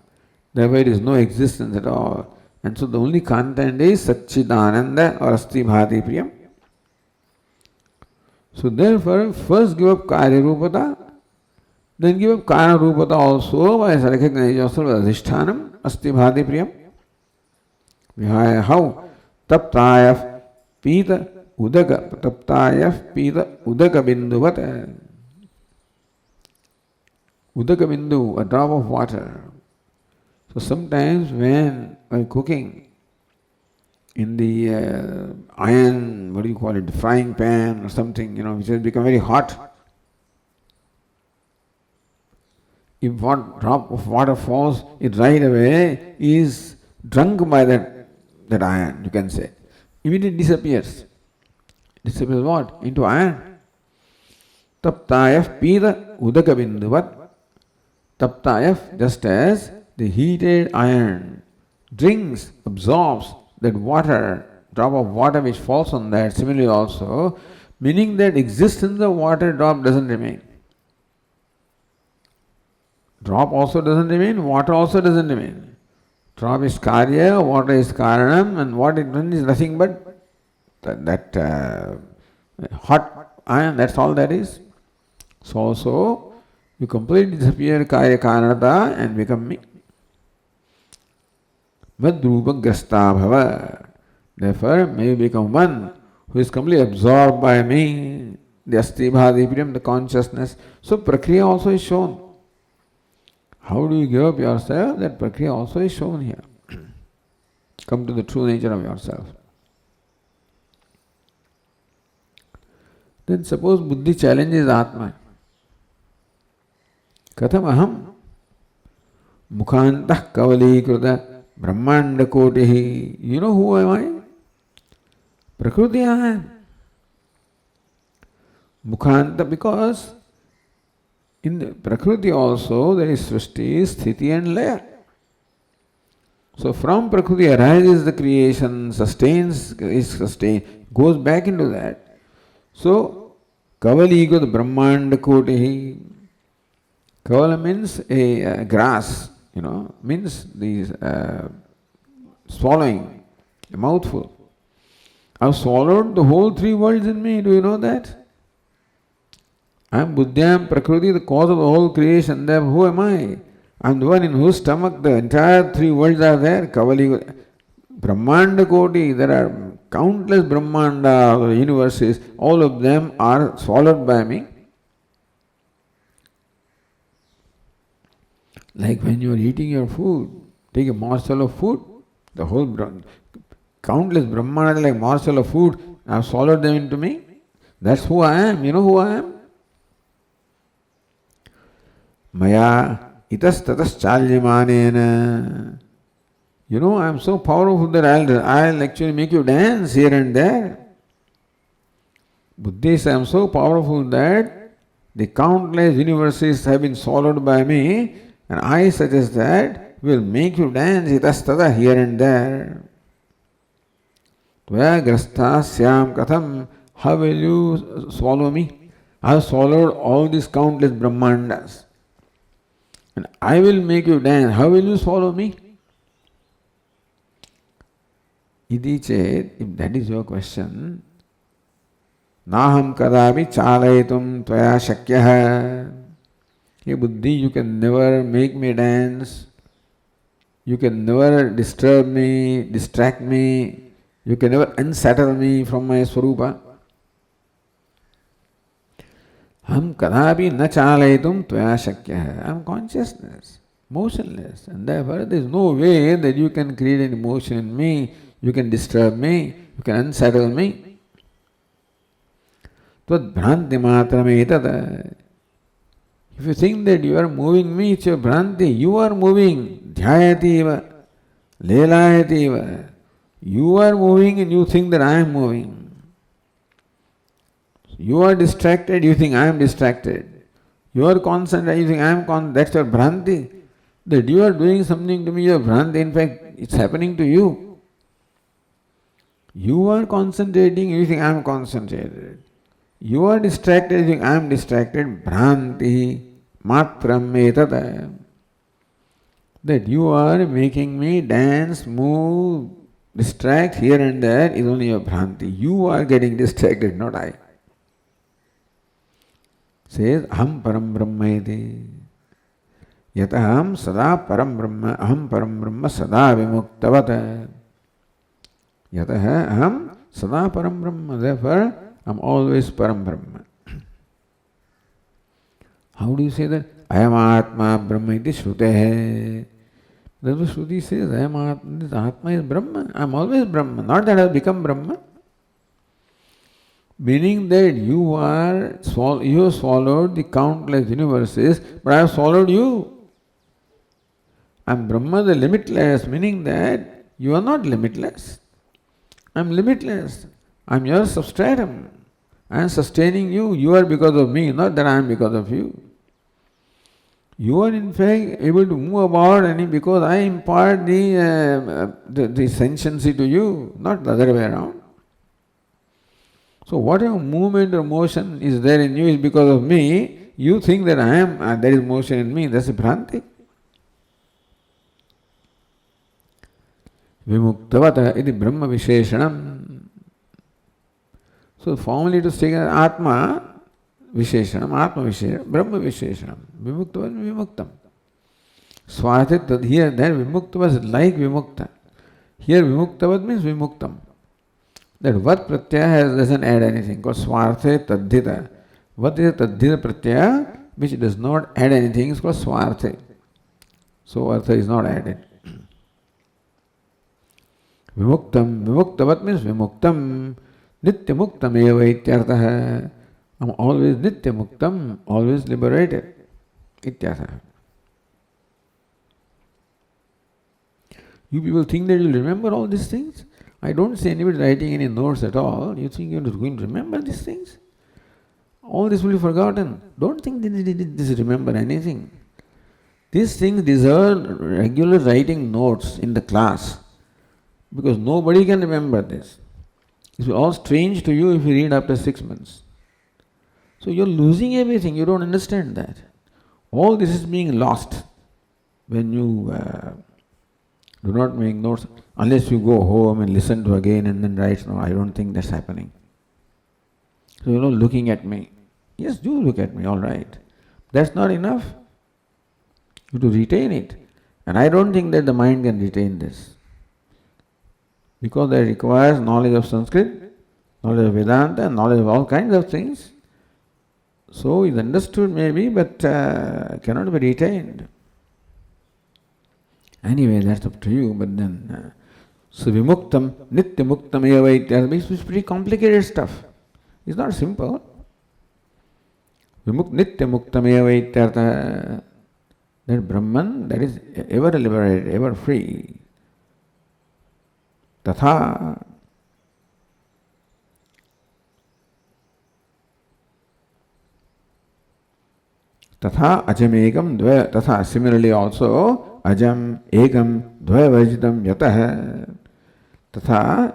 A: Therefore it is no existence at all. And so the only content is Satchidananda or Asti Bhati Priyam. So therefore, first give up Karya Rupata, then give up Karya Rupata also by recognizing yourself as Adhishthanam, Asti Bhati Priyam. Vihaya how? Taptayaf Pita Udaka, Taptayaf Pita Udaka Binduvat. Udaka Bindu, a drop of water. So sometimes when while cooking, in the iron, what do you call it, the frying pan or something, which has become very hot. If one drop of water falls, it right away is drunk by that iron, you can say. Immediately disappears. Disappears what? Into iron. Taptayaf pida udaka binduvat. Taptayaf, just as the heated iron drinks, absorbs that water, drop of water which falls on that, similarly also, meaning that existence of water drop doesn't remain. Drop also doesn't remain, water also doesn't remain. Drop is karya, water is karanam, and what it means is nothing but that hot iron, that's all that is. So also, you completely disappear karya karanata and become me. Madrupagrasta bhava. Therefore, may you become one who is completely absorbed by me, the Asti Bhati Priyam, the consciousness. So Prakriya also is shown. How do you give up yourself? That Prakriya also is shown here. come to the true nature of yourself. Then suppose buddhi challenges Atma. Katham aham mukhaantah kavalīkrita brahmanda kotihi. You know who am I? Prakriti I am. Mukhanta, because in the Prakriti also there is Srishti, Sthiti and Laya. So from Prakriti arises the creation, is sustained, goes back into that. So Kavali the Brahmanda Kotihi. Kavala means a grass, means these swallowing, a mouthful. I've swallowed the whole three worlds in me, do you know that? I am Buddhyam Prakriti, the cause of the whole creation. Then who am I? I am the one in whose stomach the entire three worlds are there. Kavali, Brahmanda Koti, there are countless Brahmanda universes, all of them are swallowed by me. Like when you are eating your food, take a morsel of food, the whole countless Brahmanda like morsel of food, I have swallowed them into me. That's who I am. You know who I am? Maya itas tatas chalyamanena. You know, I am so powerful that I'll actually make you dance here and there. Buddhists, I am so powerful that the countless universes have been swallowed by me, and I suggest that will make you dance itas tata here and there. Tvaya grastha syam katham. How will you swallow me? I have swallowed all these countless Brahmandas. And I will make you dance. How will you swallow me? Iti chet, if that is your question, naham kadapi chalayitum tvaya shakyaha. Hey Buddhi, you can never make me dance. You can never disturb me, distract me. You can never unsettle me from my swarupa. Ham kadapi na chalayitum tvaya shakyaha. I am consciousness, motionless, and therefore there is no way that you can create any motion in me, you can disturb me, you can unsettle me. Tvad bhranti matrame etada. If you think that you are moving me, it's your bhranti. You are moving. Dhyayativa, lelayativa. You are moving and you think that I am moving. You are distracted, you think I am distracted. You are concentrated, you think I am concentrated. That's your bhranti. That you are doing something to me, your bhranti. In fact, it's happening to you. You are concentrating, you think I am concentrated. You are distracted, you think I am distracted. Bhranti matram etada. That you are making me dance, move, distract here and there is only your bhranti. You are getting distracted, not I. Says aham param brahma iti. Yataham sada param brahma, aham param brahma sada vimuktavata. Yataha aham sada param brahma. Therefore, I am always param brahma. How do you say that? I am atma brahma iti shrutehe. The Shruti says, I am atma, this atma is brahma. I am always brahma. Not that I have become brahma. Meaning that you have swallowed the countless universes, but I have swallowed you. I am Brahma the limitless, meaning that you are not limitless. I am limitless. I am your substratum. I am sustaining you. You are because of me, not that I am because of you. You are in fact able to move about because I impart the sentiency to you, not the other way around. So whatever movement or motion is there in you is because of me. You think that I am, there is motion in me. That's a bhranti. Vimuktavata iti brahma visheshanam. So formally to say atma visheshanam, atma visheshanam, brahma visheshanam. Vimuktavad vimuktam. Swarte, here, there vimuktavad is like vimukta. Here vimuktavad means vimuktam. That vat pratyaya doesn't add anything. Because swarte tadhita. Vat is a tadhita pratyaya which does not add anything. It's called swarte. So artha is not added. Vimuktam, vimuktavat means vimuktam, nityamuktam eva ityartha. I'm always nityamuktam, always liberated. Ityartha. You people think that you'll remember all these things? I don't see anybody writing any notes at all. You think you're going to remember these things? All this will be forgotten. Don't think this remember anything. These things deserve regular writing notes in the class, because nobody can remember this. It will all strange to you if you read after 6 months. So you're losing everything. You don't understand that. All this is being lost when you do not make notes, unless you go home and listen to again and then write. No, I don't think that's happening. So you're not looking at me. Yes, do look at me, all right. That's not enough. You have to retain it. And I don't think that the mind can retain this, because that requires knowledge of Sanskrit, knowledge of Vedanta, knowledge of all kinds of things. So it's understood maybe, but cannot be retained. Anyway, that's up to you, but then, so vimuktam, nityamuktam eva ityartha, it's pretty complicated stuff. It's not simple. Nityamuktam eva ityartha, that Brahman, that is ever liberated, ever free. Tatha. Tatha ajam ekam dvaya. Tatha, similarly also, ajam ekam dvaya vajitam yatah. Tatha,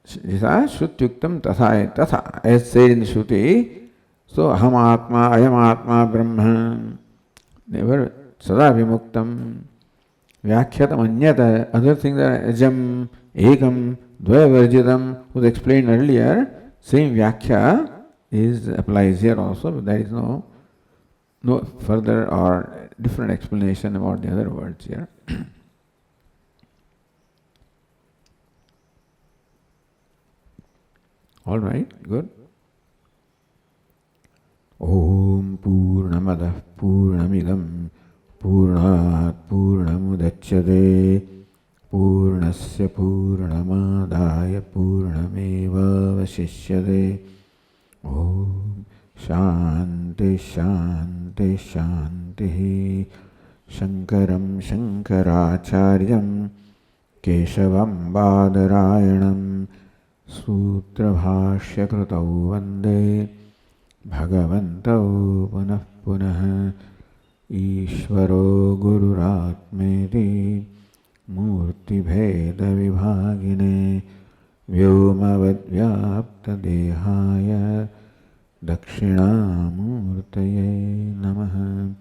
A: shrutyuktam tatha. Tatha, as said in the Shruti, so aham atma, ayam atma, brahma, never sada vimuktam, vyakyatam anyata. Other things are ajam, ekam, dvaya vajitam, was explained earlier. Same vyakya applies here also, but there is no further or different explanation about the other words here. All right, good. Om Purnamadah Purnamidam Purnat Purnamudachyate Purnasya Purnamadaya Purnameva Vasishyate. Om Shanti Shanti Shanti. Shankaram Shankaracharyam Keshavam Badarayanam Sutra Bhashya Kritau Vande Bhagavantau Punah Punah. Ishvaro Gururatmeti Murti Bheda Vibhagine Vyomavad Vyapta Dehaya Dakshinamurtaye Namaha.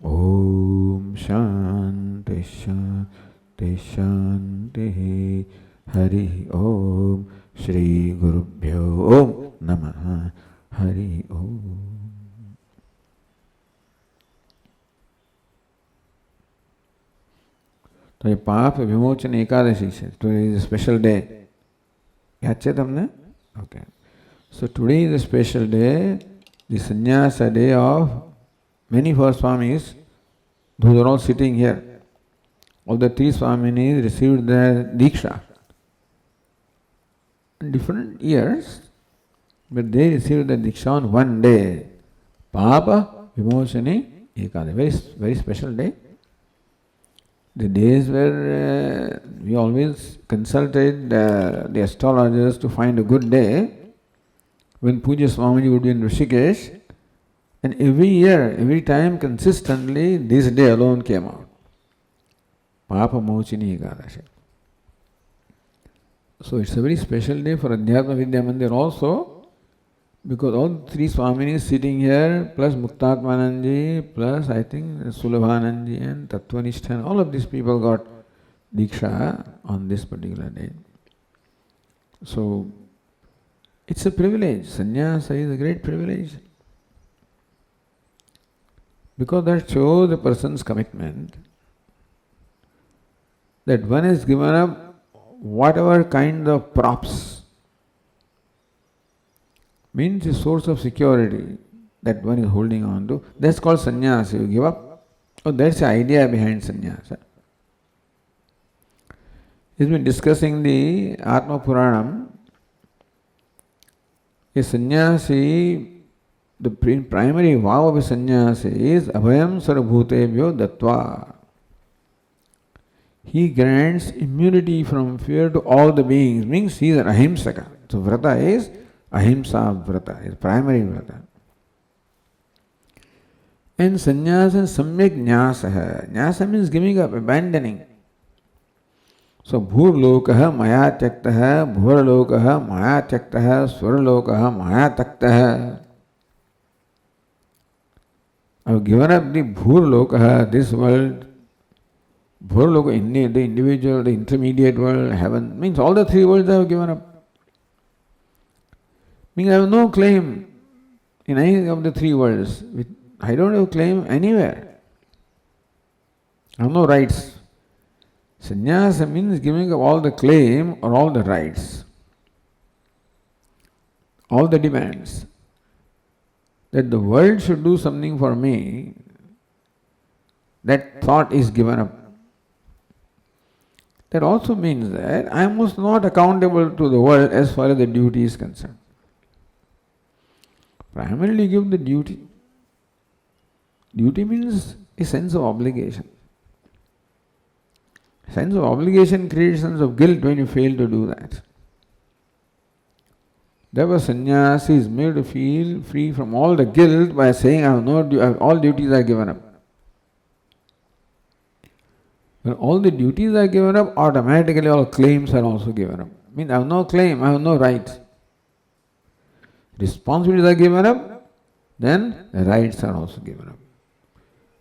A: Om Shanti Shanti Shanti. Hari Om. Shri Gurubhyo Om Namaha. Hari Om. તો એ પાપ વિમોચન એકાદશી છે. Today is a special day. યાદ છે તમને? Okay. So today is a special day, the sannyasa day of many of our Swamis, those are all sitting here. All the three Swaminis received their Diksha in different years, but they received the Diksha on one day. Papa Vimochani Ekadasi. Very, very special day. The days where we always consulted the astrologers to find a good day, when Pujya Swamiji would be in Rishikesh, and every year, every time consistently, this day alone came out. Papa Mochini Ekadashi. So it's a very special day for Adhyatma Vidya Mandir also, because all three Swaminis sitting here, plus Muktatmananji, plus I think Sulabhananji and Tattvanishta, and all of these people got Diksha on this particular day. So it's a privilege. Sannyasa is a great privilege, because that shows a person's commitment, that one has given up whatever kind of props, means a source of security that one is holding on to. That's called sannyasa. You give up. Oh, that's the idea behind sannyasa. He's been discussing the Atma Puranam. A sannyasi, the primary vow of a sannyasi is Abhayam Sarvabhutebhyo Dattva. He grants immunity from fear to all the beings, means he is an ahimsaka. So vrata is ahimsa vrata, is primary vrata. And sannyasa samyak nyasa. Nyasa means giving up, abandoning. So bhurlokaha maya tyaktaha, bhurlokaha maya tyaktaha, swarlokaha maya taktaha. I have given up the bhurlokaha, this world. Bhurloka, the individual, the intermediate world, heaven, means all the three worlds I have given up. Means I have no claim in any of the three worlds. I don't have claim anywhere. I have no rights. Sannyasa means giving up all the claim or all the rights, all the demands. That the world should do something for me, that thought is given up. That also means that I am not accountable to the world as far as the duty is concerned. Primarily give the duty. Duty means a sense of obligation. Sense of obligation creates sense of guilt when you fail to do that. Therefore, sannyasi is made to feel free from all the guilt by saying, all duties are given up. When all the duties are given up, automatically all claims are also given up. Means I have no claim, I have no right. Responsibilities are given up, then the rights are also given up.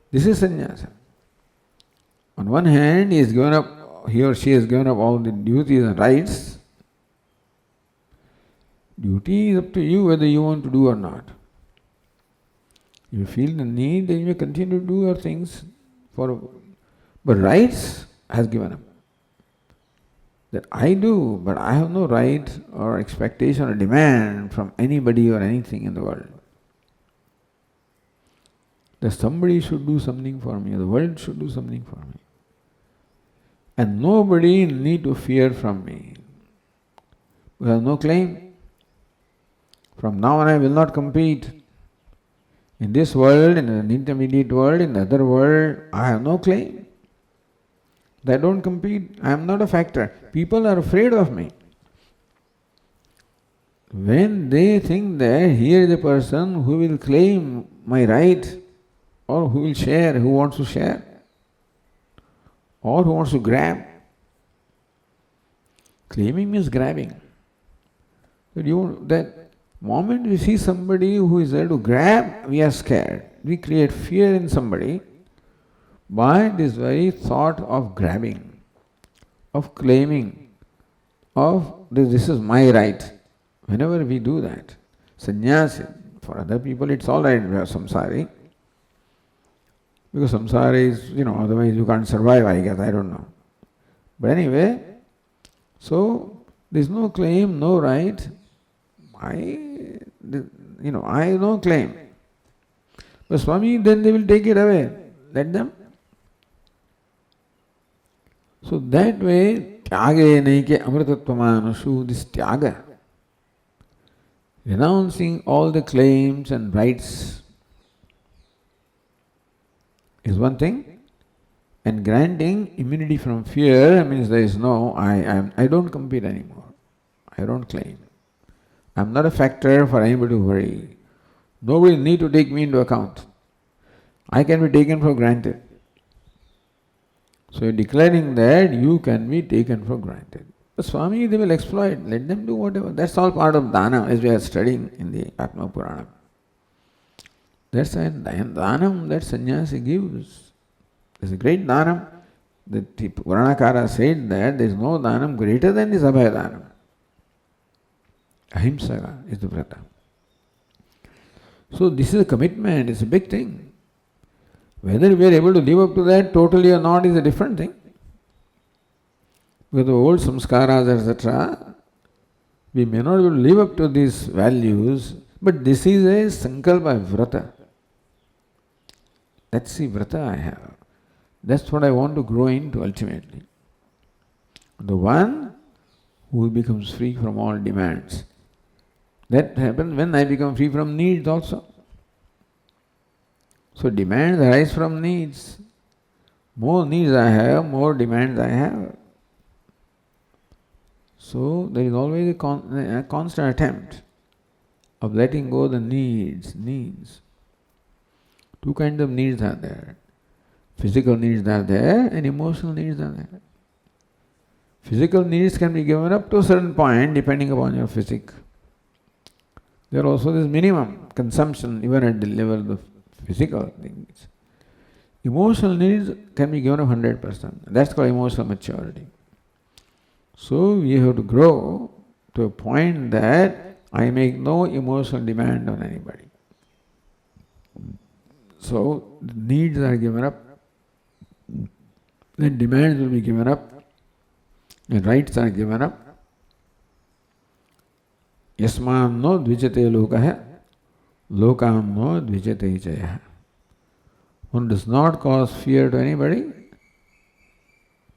A: This is sannyasa. On one hand, he or she has given up all the duties and rights. Duty is up to you whether you want to do or not. If you feel the need, then you may continue to do your things. But rights has given up. That I do, but I have no right or expectation or demand from anybody or anything in the world. That somebody should do something for me, or the world should do something for me. And nobody need to fear from me. We have no claim. From now on I will not compete. In this world, in an intermediate world, in the other world, I have no claim. I don't compete. I am not a factor. People are afraid of me. When they think that here is a person who will claim my right, or who will share, who wants to share, or who wants to grab. Claiming means grabbing. That moment we see somebody who is there to grab, we are scared. We create fear in somebody by this very thought of grabbing, of claiming, of this is my right. Whenever we do that, sannyasi, for other people it's all right, we are samsari. Because samsara is, otherwise you can't survive, I guess, I don't know. But anyway, so there's no claim, no right. I have no claim. But Swami, then they will take it away. Let them. So that way, tyage naike amritattvamanashu, this tyaga, renouncing all the claims and rights is one thing, and granting immunity from fear means there is no, I don't compete anymore. I don't claim. I am not a factor for anybody to worry. Nobody need to take me into account. I can be taken for granted. So you are declaring that you can be taken for granted. But Swami, they will exploit. Let them do whatever. That's all part of dana, as we are studying in the Atma Purana. That's a dhanam that sannyasi gives. There's a great dhanam. The Puranakara said that there is no dhanam greater than this abhaya dhanam. Ahimsa is the vrata. So this is a commitment, it's a big thing. Whether we are able to live up to that totally or not is a different thing. With the old samskaras, etc., we may not be able to live up to these values, but this is a sankalpa vrata. That's the vrata I have. That's what I want to grow into ultimately. The one who becomes free from all demands. That happens when I become free from needs also. So demands arise from needs. More needs I have, more demands I have. So there is always a constant attempt of letting go the needs. Two kinds of needs are there. Physical needs are there and emotional needs are there. Physical needs can be given up to a certain point depending upon your physique. There also is minimum consumption even at the level of physical things. Emotional needs can be given up 100%. That's called emotional maturity. So we have to grow to a point that I make no emotional demand on anybody. So the needs are given up, then demands will be given up, and rights are given up. Yasman no dvijate lokah, lokam no dvijate jaya. One does not cause fear to anybody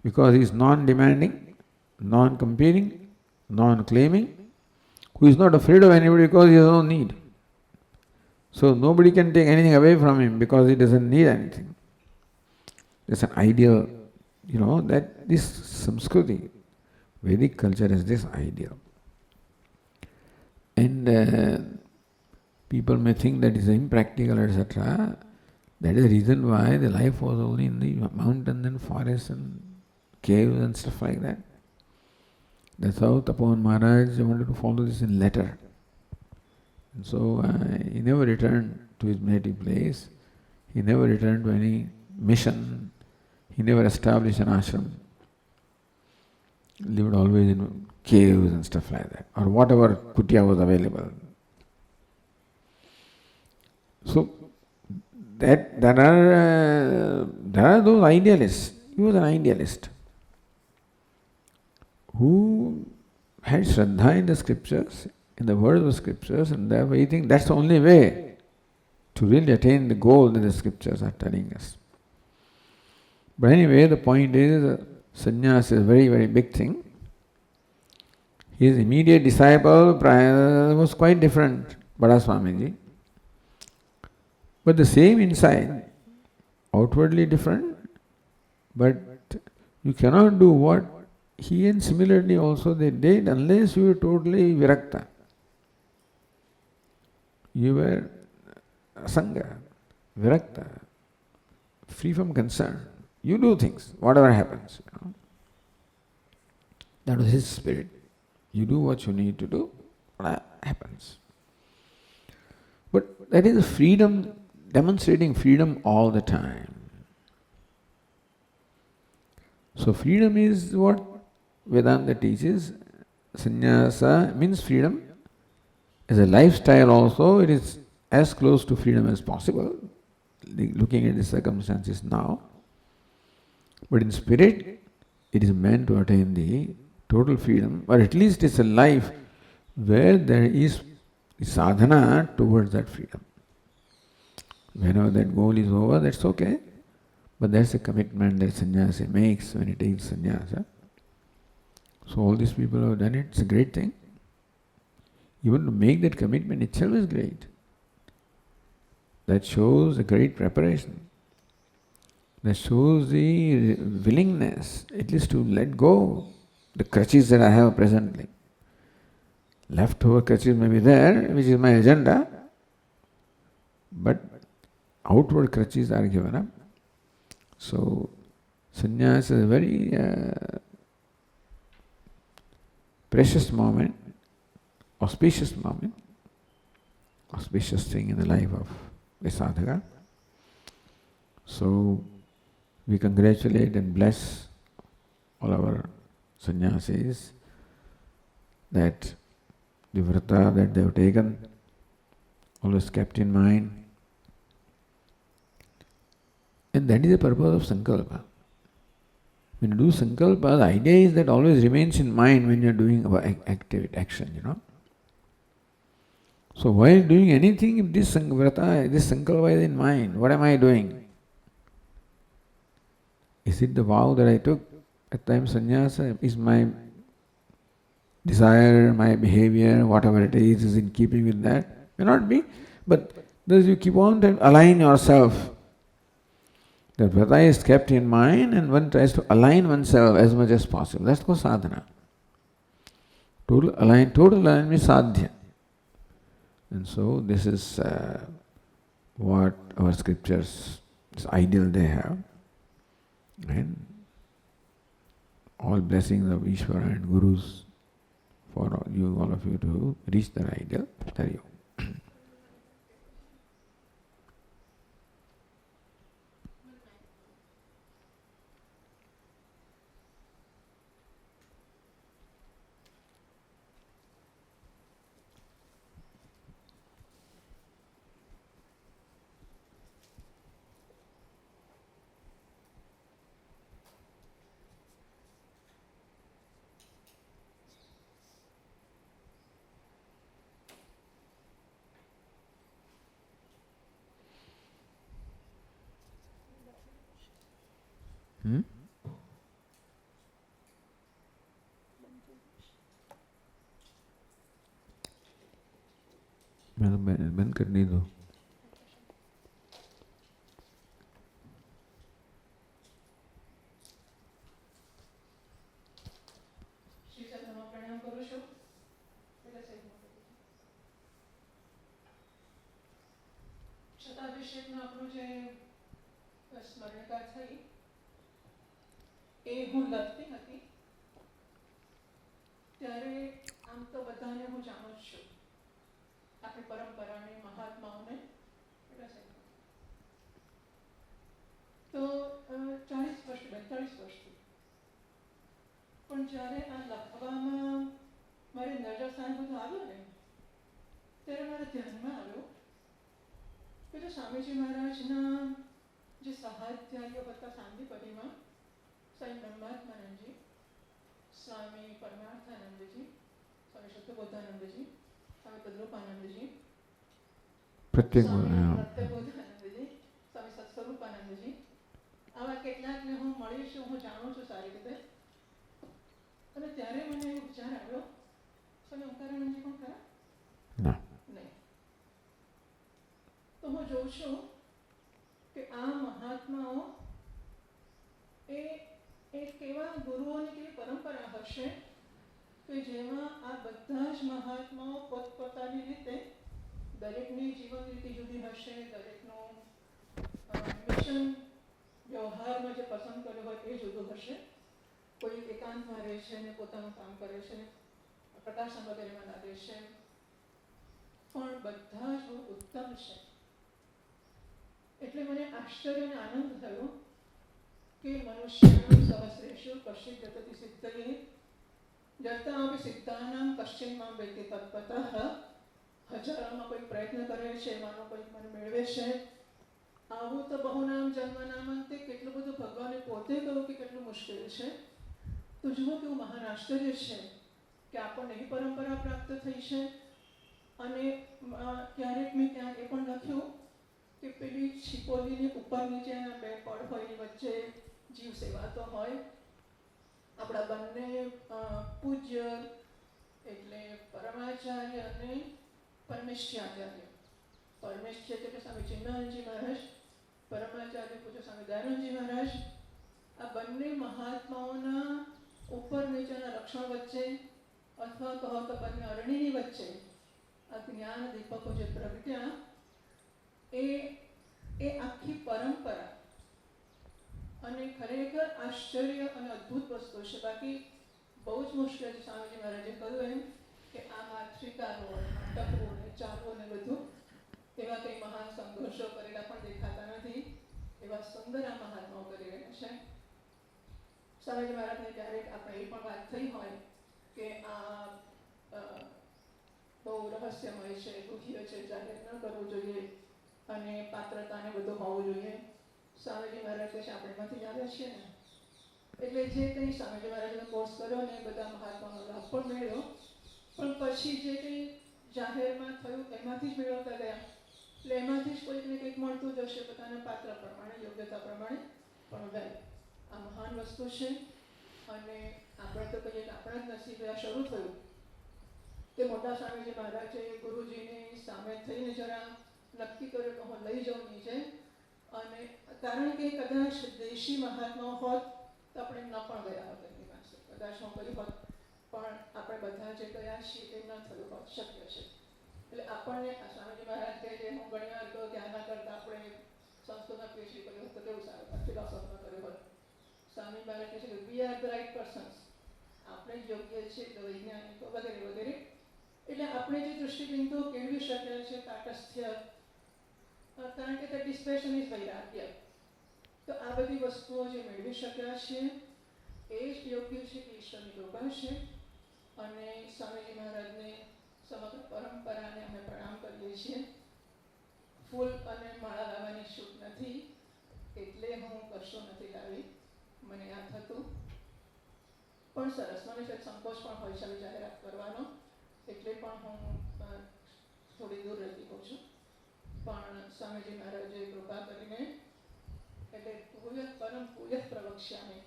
A: because he is non-demanding, non-competing, non-claiming, who is not afraid of anybody because he has no need. So nobody can take anything away from him because he doesn't need anything. There's an ideal, that this Samskruti, Vedic culture is this ideal. And people may think that is impractical, etc. That is the reason why the life was only in the mountains and forests and caves and stuff like that. That's how Tapovan Maharaj wanted to follow this in letter. And so he never returned to his native place. He never returned to any mission. He never established an ashram. He lived always in caves and stuff like that, or whatever kutia was available. So that there are those idealists. He was an idealist who had Shraddha in the scriptures, in the words of the scriptures, and therefore he thinks that's the only way to really attain the goal that the scriptures are telling us. But anyway, the point is, sannyas is a very, very big thing. His immediate disciple was quite different, Bada Swamiji. But the same inside, outwardly different, but you cannot do what he and similarly also they did unless you were totally virakta. You were asanga, virakta, free from concern. You do things, whatever happens. That was his spirit. You do what you need to do, what happens. But that is freedom, demonstrating freedom all the time. So freedom is what Vedanta teaches. Sannyasa means freedom. As a lifestyle also, it is as close to freedom as possible, looking at the circumstances now. But in spirit, it is meant to attain the total freedom, or at least it's a life where there is sadhana towards that freedom. Whenever that goal is over, that's okay. But that's a commitment that sannyasi makes when he takes sannyasa. So all these people have done it, it's a great thing. Even to make that commitment itself is great. That shows a great preparation. That shows the willingness, at least to let go the crutches that I have presently. Leftover crutches may be there, which is my agenda, but outward crutches are given up. So, sannyas is a very precious moment, auspicious thing in the life of a sadhaka. So, we congratulate and bless all our sannyasis that the vrata that they have taken, always kept in mind. And that is the purpose of sankalpa. When you do sankalpa, the idea is that always remains in mind when you are doing action, So while doing anything, if this vrata, this sankalpa is in mind, what am I doing? Is it the vow that I took? At times sannyasa is my desire, my behavior, whatever it is in keeping with that. May not be, but thus you keep on to align yourself. That Vrata is kept in mind and one tries to align oneself as much as possible. That's called sadhana. Total alignment is sadhya. And so this is what our scriptures, this ideal they have. And all blessings of Ishvara and Gurus for all of you to reach that ideal. Hari Om. बंद करने दो.
B: હું લખતી હતી ત્યારે આમ તો બધાને હું જાણું જ છું, આપણી પરંપરાને, મહાત્માઓને. તો 40 વર્ષ 42 વર્ષથી પણ જ્યારે આ લખવામાં મારી નજર સામે બધું આવ્યું ને ત્યારે મારા ધ્યાનમાં આવ્યું કે જો સ્વામીજી મહારાજના જે સહાધ્યાયીઓ હતા સાંદીપદીમાં, સ્વામી બ્રહ્માત્માનંદજી, स्वामी परमार्थानंद जी, स्वामी शुद्धबोधानंद जी, स्वामी तद्रूपानंद जी, प्रत्येकबोधानंद जी, स्वामी सत्स्वरूपानंद जी, આવા કેટલાકને હું મળી છું, હું જાણું છું સારી રીતે. અને ત્યારે મને એવો વિચાર આવ્યો, સ્વામી ઓંકારાનંદજી પણ ખરા? નહીં. તો હું જોઉં છું કે આ મહાત્માઓ એક એવા ગુરુઓની કેવી પરંપરા હશે કે જેમાં આ બધા જ મહાત્માઓ પોતપોતાની રીતે દરેકની જીવન રીતિ જુદી હશે, દરેકનું મિશન વ્યવહારમાં જે પસંદ કર્યો હોય એ જુદું હશે. કોઈ એકાંતમાં રહે છે અને પોતાનું કામ કરે છે, પ્રકાશન વગેરેમાં લાગે છે, પણ બધા જ બહુ ઉત્તમ છે. એટલે મને આશ્ચર્ય અને આનંદ થયો कि मनुष्याणां सहस्रेषु कश्चित् जतति सिद्धये जतापि सिद्धानां कश्चिन् मां वेत्ति तत्त्वतः. હજારોમાં કોઈ પ્રયત્ન કરે છે, એમાંનો કોઈ મને મેળવે છે. આવું તો બહુનામ જન્મનામ અંતે કેટલું બધું ભગવાને પોતે કહ્યું કે કેટલું મુશ્કેલ છે. તો જુઓ કેવું મહાન આશ્ચર્ય છે કે આપણને એવી પરંપરા પ્રાપ્ત થઈ છે. અને ક્યારેક મેં ત્યાં એ પણ લખ્યું કે પેલી છીપોલીની ઉપર નીચેના બે પડ હોય એની વચ્ચે જીવ સેવા તો હોય. આપણા બંને પૂજ્ય એટલે પરમાચાર્ય અને પરમેશ્યાચાર્ય, પરમેશ્ય એટલે સ્વામી ચિન્મયાનંદજી મહારાજ, પરમાચાર્ય પૂજ્ય સ્વામી દયાનંદજી મહારાજ, આ બંને મહાત્માઓના ઉપર નીચેના રક્ષણ વચ્ચે અથવા કહો તો બંને અરણીની વચ્ચે આ જ્ઞાન દીપકો જે પ્રગટ્યા એ આખી પરંપરા અને ખરેખર આશ્ચર્ય અને અદ્ભુત વસ્તુ છે. બાકી બહુ જ મુશ્કેલ છે. સ્વામીજી મહારાજે કહ્યું એમ કે આ હાથ સ્વીકારવો, ટકવું ને ચાલવું ને બધું એવા કંઈ મહાન સંઘર્ષો કરેલા પણ દેખાતા નથી. એવા સુંદર આ મહાત્માઓ કરી રહ્યા છે. સ્વામીજી મહારાજને ક્યારેક આપણે એ પણ વાત થઈ હોય કે આ બહુ રહસ્યમય છે, ગુહ્ય છે, જાહેર ન કરવું જોઈએ અને પાત્રતાને બધું હોવું જોઈએ. સ્વામીજી મહારાજ કહે છે આપણે એમાંથી જ આવ્યા છીએ ને, એટલે જે કંઈ સ્વામીજી મહારાજનો કોર્સ કર્યો ને એ બધા મહાત્માનો લાભ પણ મેળવ્યો, પણ પછી જે કંઈ જાહેરમાં થયું એમાંથી જ મેળવતા ગયા. એટલે એમાંથી જ કોઈકને કંઈક મળતું જ હશે પોતાના પાત્ર પ્રમાણે, યોગ્યતા પ્રમાણે. પણ વેલ આ મહાન વસ્તુ છે અને આપણે તો કહીએ કે આપણા જ નસીબે આ શરૂ થયું. તે મોટા સ્વામીજી મહારાજે ગુરુજીની સામે થઈને જરા નક્કી કર્યું કે હું લઈ જાઉં નીચે, અને કારણ કે કદાચ દેશી મહાત્મા હોત તો આપણે ન પણ ગયા હોત એમની પાસે, કદાચ હું કહ્યું હોત, પણ આપણે બધા જે ગયા છીએ એ ન થયું હોત, શક્ય છે. એટલે આપણને સ્વામીજી મહારાજ કહે છે, હું ઘણી વાર કહું ધ્યાન ના કરતા આપણે સંસ્કૃતમાં પીએચડી કર્યું હોત તો કેવું સારું, ફિલોસોફીમાં કર્યું હોત. સ્વામી મહારાજ કહે છે કે we are the right persons, આપણે યોગ્ય છીએ વૈજ્ઞાનિકો વગેરે વગેરે. એટલે આપણે જે દૃષ્ટિબિંદુ કેળવી શક્યા છે તાટસ્થ્ય, કારણ કે તે ડિસ્પેશન ઇઝ વૈરાગ્ય, તો આ બધી વસ્તુઓ જે મેળવી શક્યા છે એ જ યોગ્ય છે કે ઈશ્વરની કૃપા છે. અને સ્વામીજી મહારાજને સમગ્ર પરંપરાને અમે પ્રણામ કરીએ છીએ. ફૂલ અને માળા લાવવાની છૂટ નથી, એટલે હું કશું નથી લાવી, મને યાદ હતું. પણ સરસ, મને છે સંકોચ પણ હોય છે જાહેરાત કરવાનો, એટલે પણ હું થોડી દૂર રહેતી હોઉં છું. પણ સ્વામીજી મહારાજે કૃપા કરીને, એટલે પૂયત પરમ પૂયત પ્રવક્ષ્યામિ,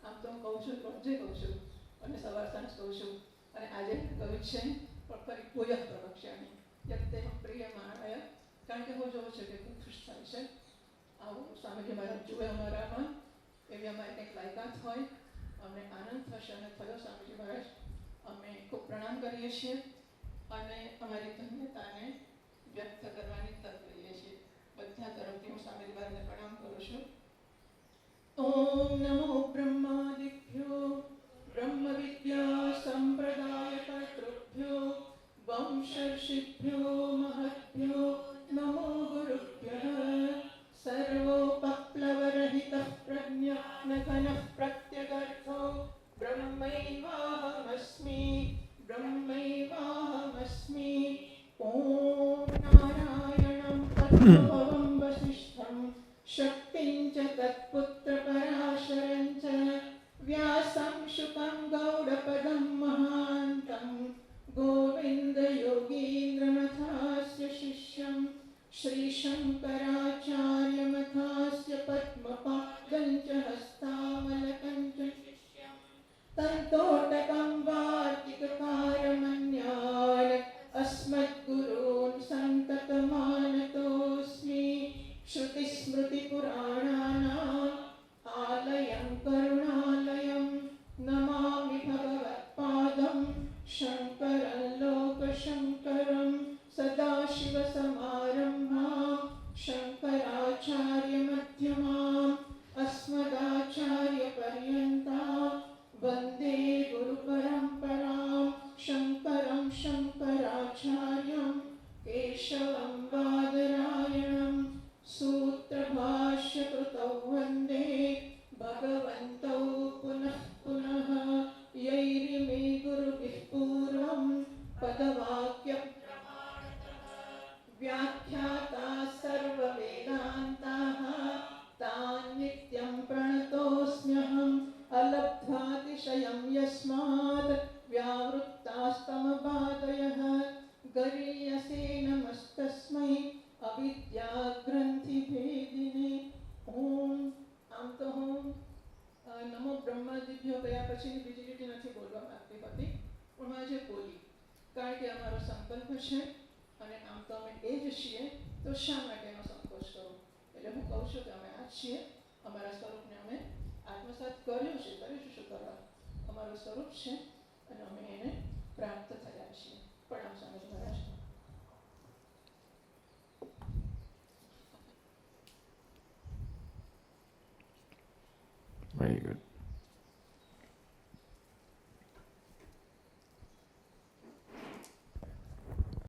B: આમ તો હું કહું છું, રોજે કહું છું અને સવાર સાંજ કહું છું, અને આજે કહ્યું છે, પણ ફરી પૂયત પ્રવક્ષ્યામિ યત્તે પ્રિય માણાય, કારણ કે હું જોઉં છું કે ખૂબ ખુશ થાય છે આવું સ્વામીજી મહારાજ જુએ અમારામાં, એવી અમારી કંઈક લાયકાત હોય, અમને આનંદ થશે. અને થયો સ્વામીજી મહારાજ, અમે ખૂબ પ્રણામ કરીએ છીએ અને અમારી ધન્યતાને વ્યક્ત કરવાની તક લઈએ છીએ. બધા તરફથી હું સ્વામીજી મહારાજને પ્રણામ કરું છું. ઓમ નમો બ્રહ્માદિભ્યો બ્રહ્મ વિદ્યા સંપ્રદાય કર્તૃભ્યો વંશર્ષિભ્યો મહદ્ભ્યો નમો ગુરુભ્યઃ. સર્વોપપ્લવરહિતઃ પ્રજ્ઞાનઘનઃ પ્રત્યગર્થો બ્રહ્મૈવાહમસ્મિ બ્રહ્મૈવાહમસ્મિ. ઓમ નારાયણં તત્ત્વમસી વસિષ્ઠં શક્તિં ચ તત્પુત્રપરાશરં ચ વ્યાસં શુકં ગૌડપદં મહાન્तं ગોવિन्दयोगीन्द्रमथास्य शिष्यं श्रीशङ्कराचार्यमथास्य पद्मपादं च हस्तामलकं च शिष्यं तन्तोटकं वार्तिककारमन्यान् अस्मद्गुरून् सन्ततमानतोऽस्मि. श्रुतिस्मृतिपुराणानाम् आलयं करुणालयं नमामि भगवत्पादं शङ्करं लोकशङ्करं. सदाशिवसमारम्भां शङ्कराचार्यमध्यमाम् अस्मदाचार्यपर्यन्तां वन्दे गुरुपरम्परां. शङ्करं शङ्कराचार्यं केशवं बादरायणं सूत्रभाष्यकृतौ वन्दे भगवन्तौ पुनः पुनः. यैरिमे गुरुभिः पूर्वं पदवाक्यप्रमाणतः व्याख्याता सर्ववेदान्ताः तान् नित्यं प्रणतोऽस्म्यहम्. अलब्ध्वातिशयं यस्मात् व्यावृत्तास्तमबाधयः गरीयसे नमस्तस्मै अविद्याग्रन्थिभेदिने. ઓમ. આમ તો હું નમો બ્રહ્માદિભ્યો ગયા પછીની બીજી લીટી નથી બોલવા માંગતી હતી, પણ હું આજે બોલી, કારણ કે અમારો સંકલ્પ છે અને આમ તો અમે એ જ છીએ, તો શા માટેનો સંકોચ કરું. એટલે હું કહું છું કે અમે આ જ છીએ, અમારા સ્વરૂપને અમે આત્મસાત કર્યું છે, કરીશું શું કરવા, અમારું સ્વરૂપ છે અને અમે એને પ્રાપ્ત થયા છીએ. પ્રણામ સ્વામીજી મહારાજ.
A: Very good.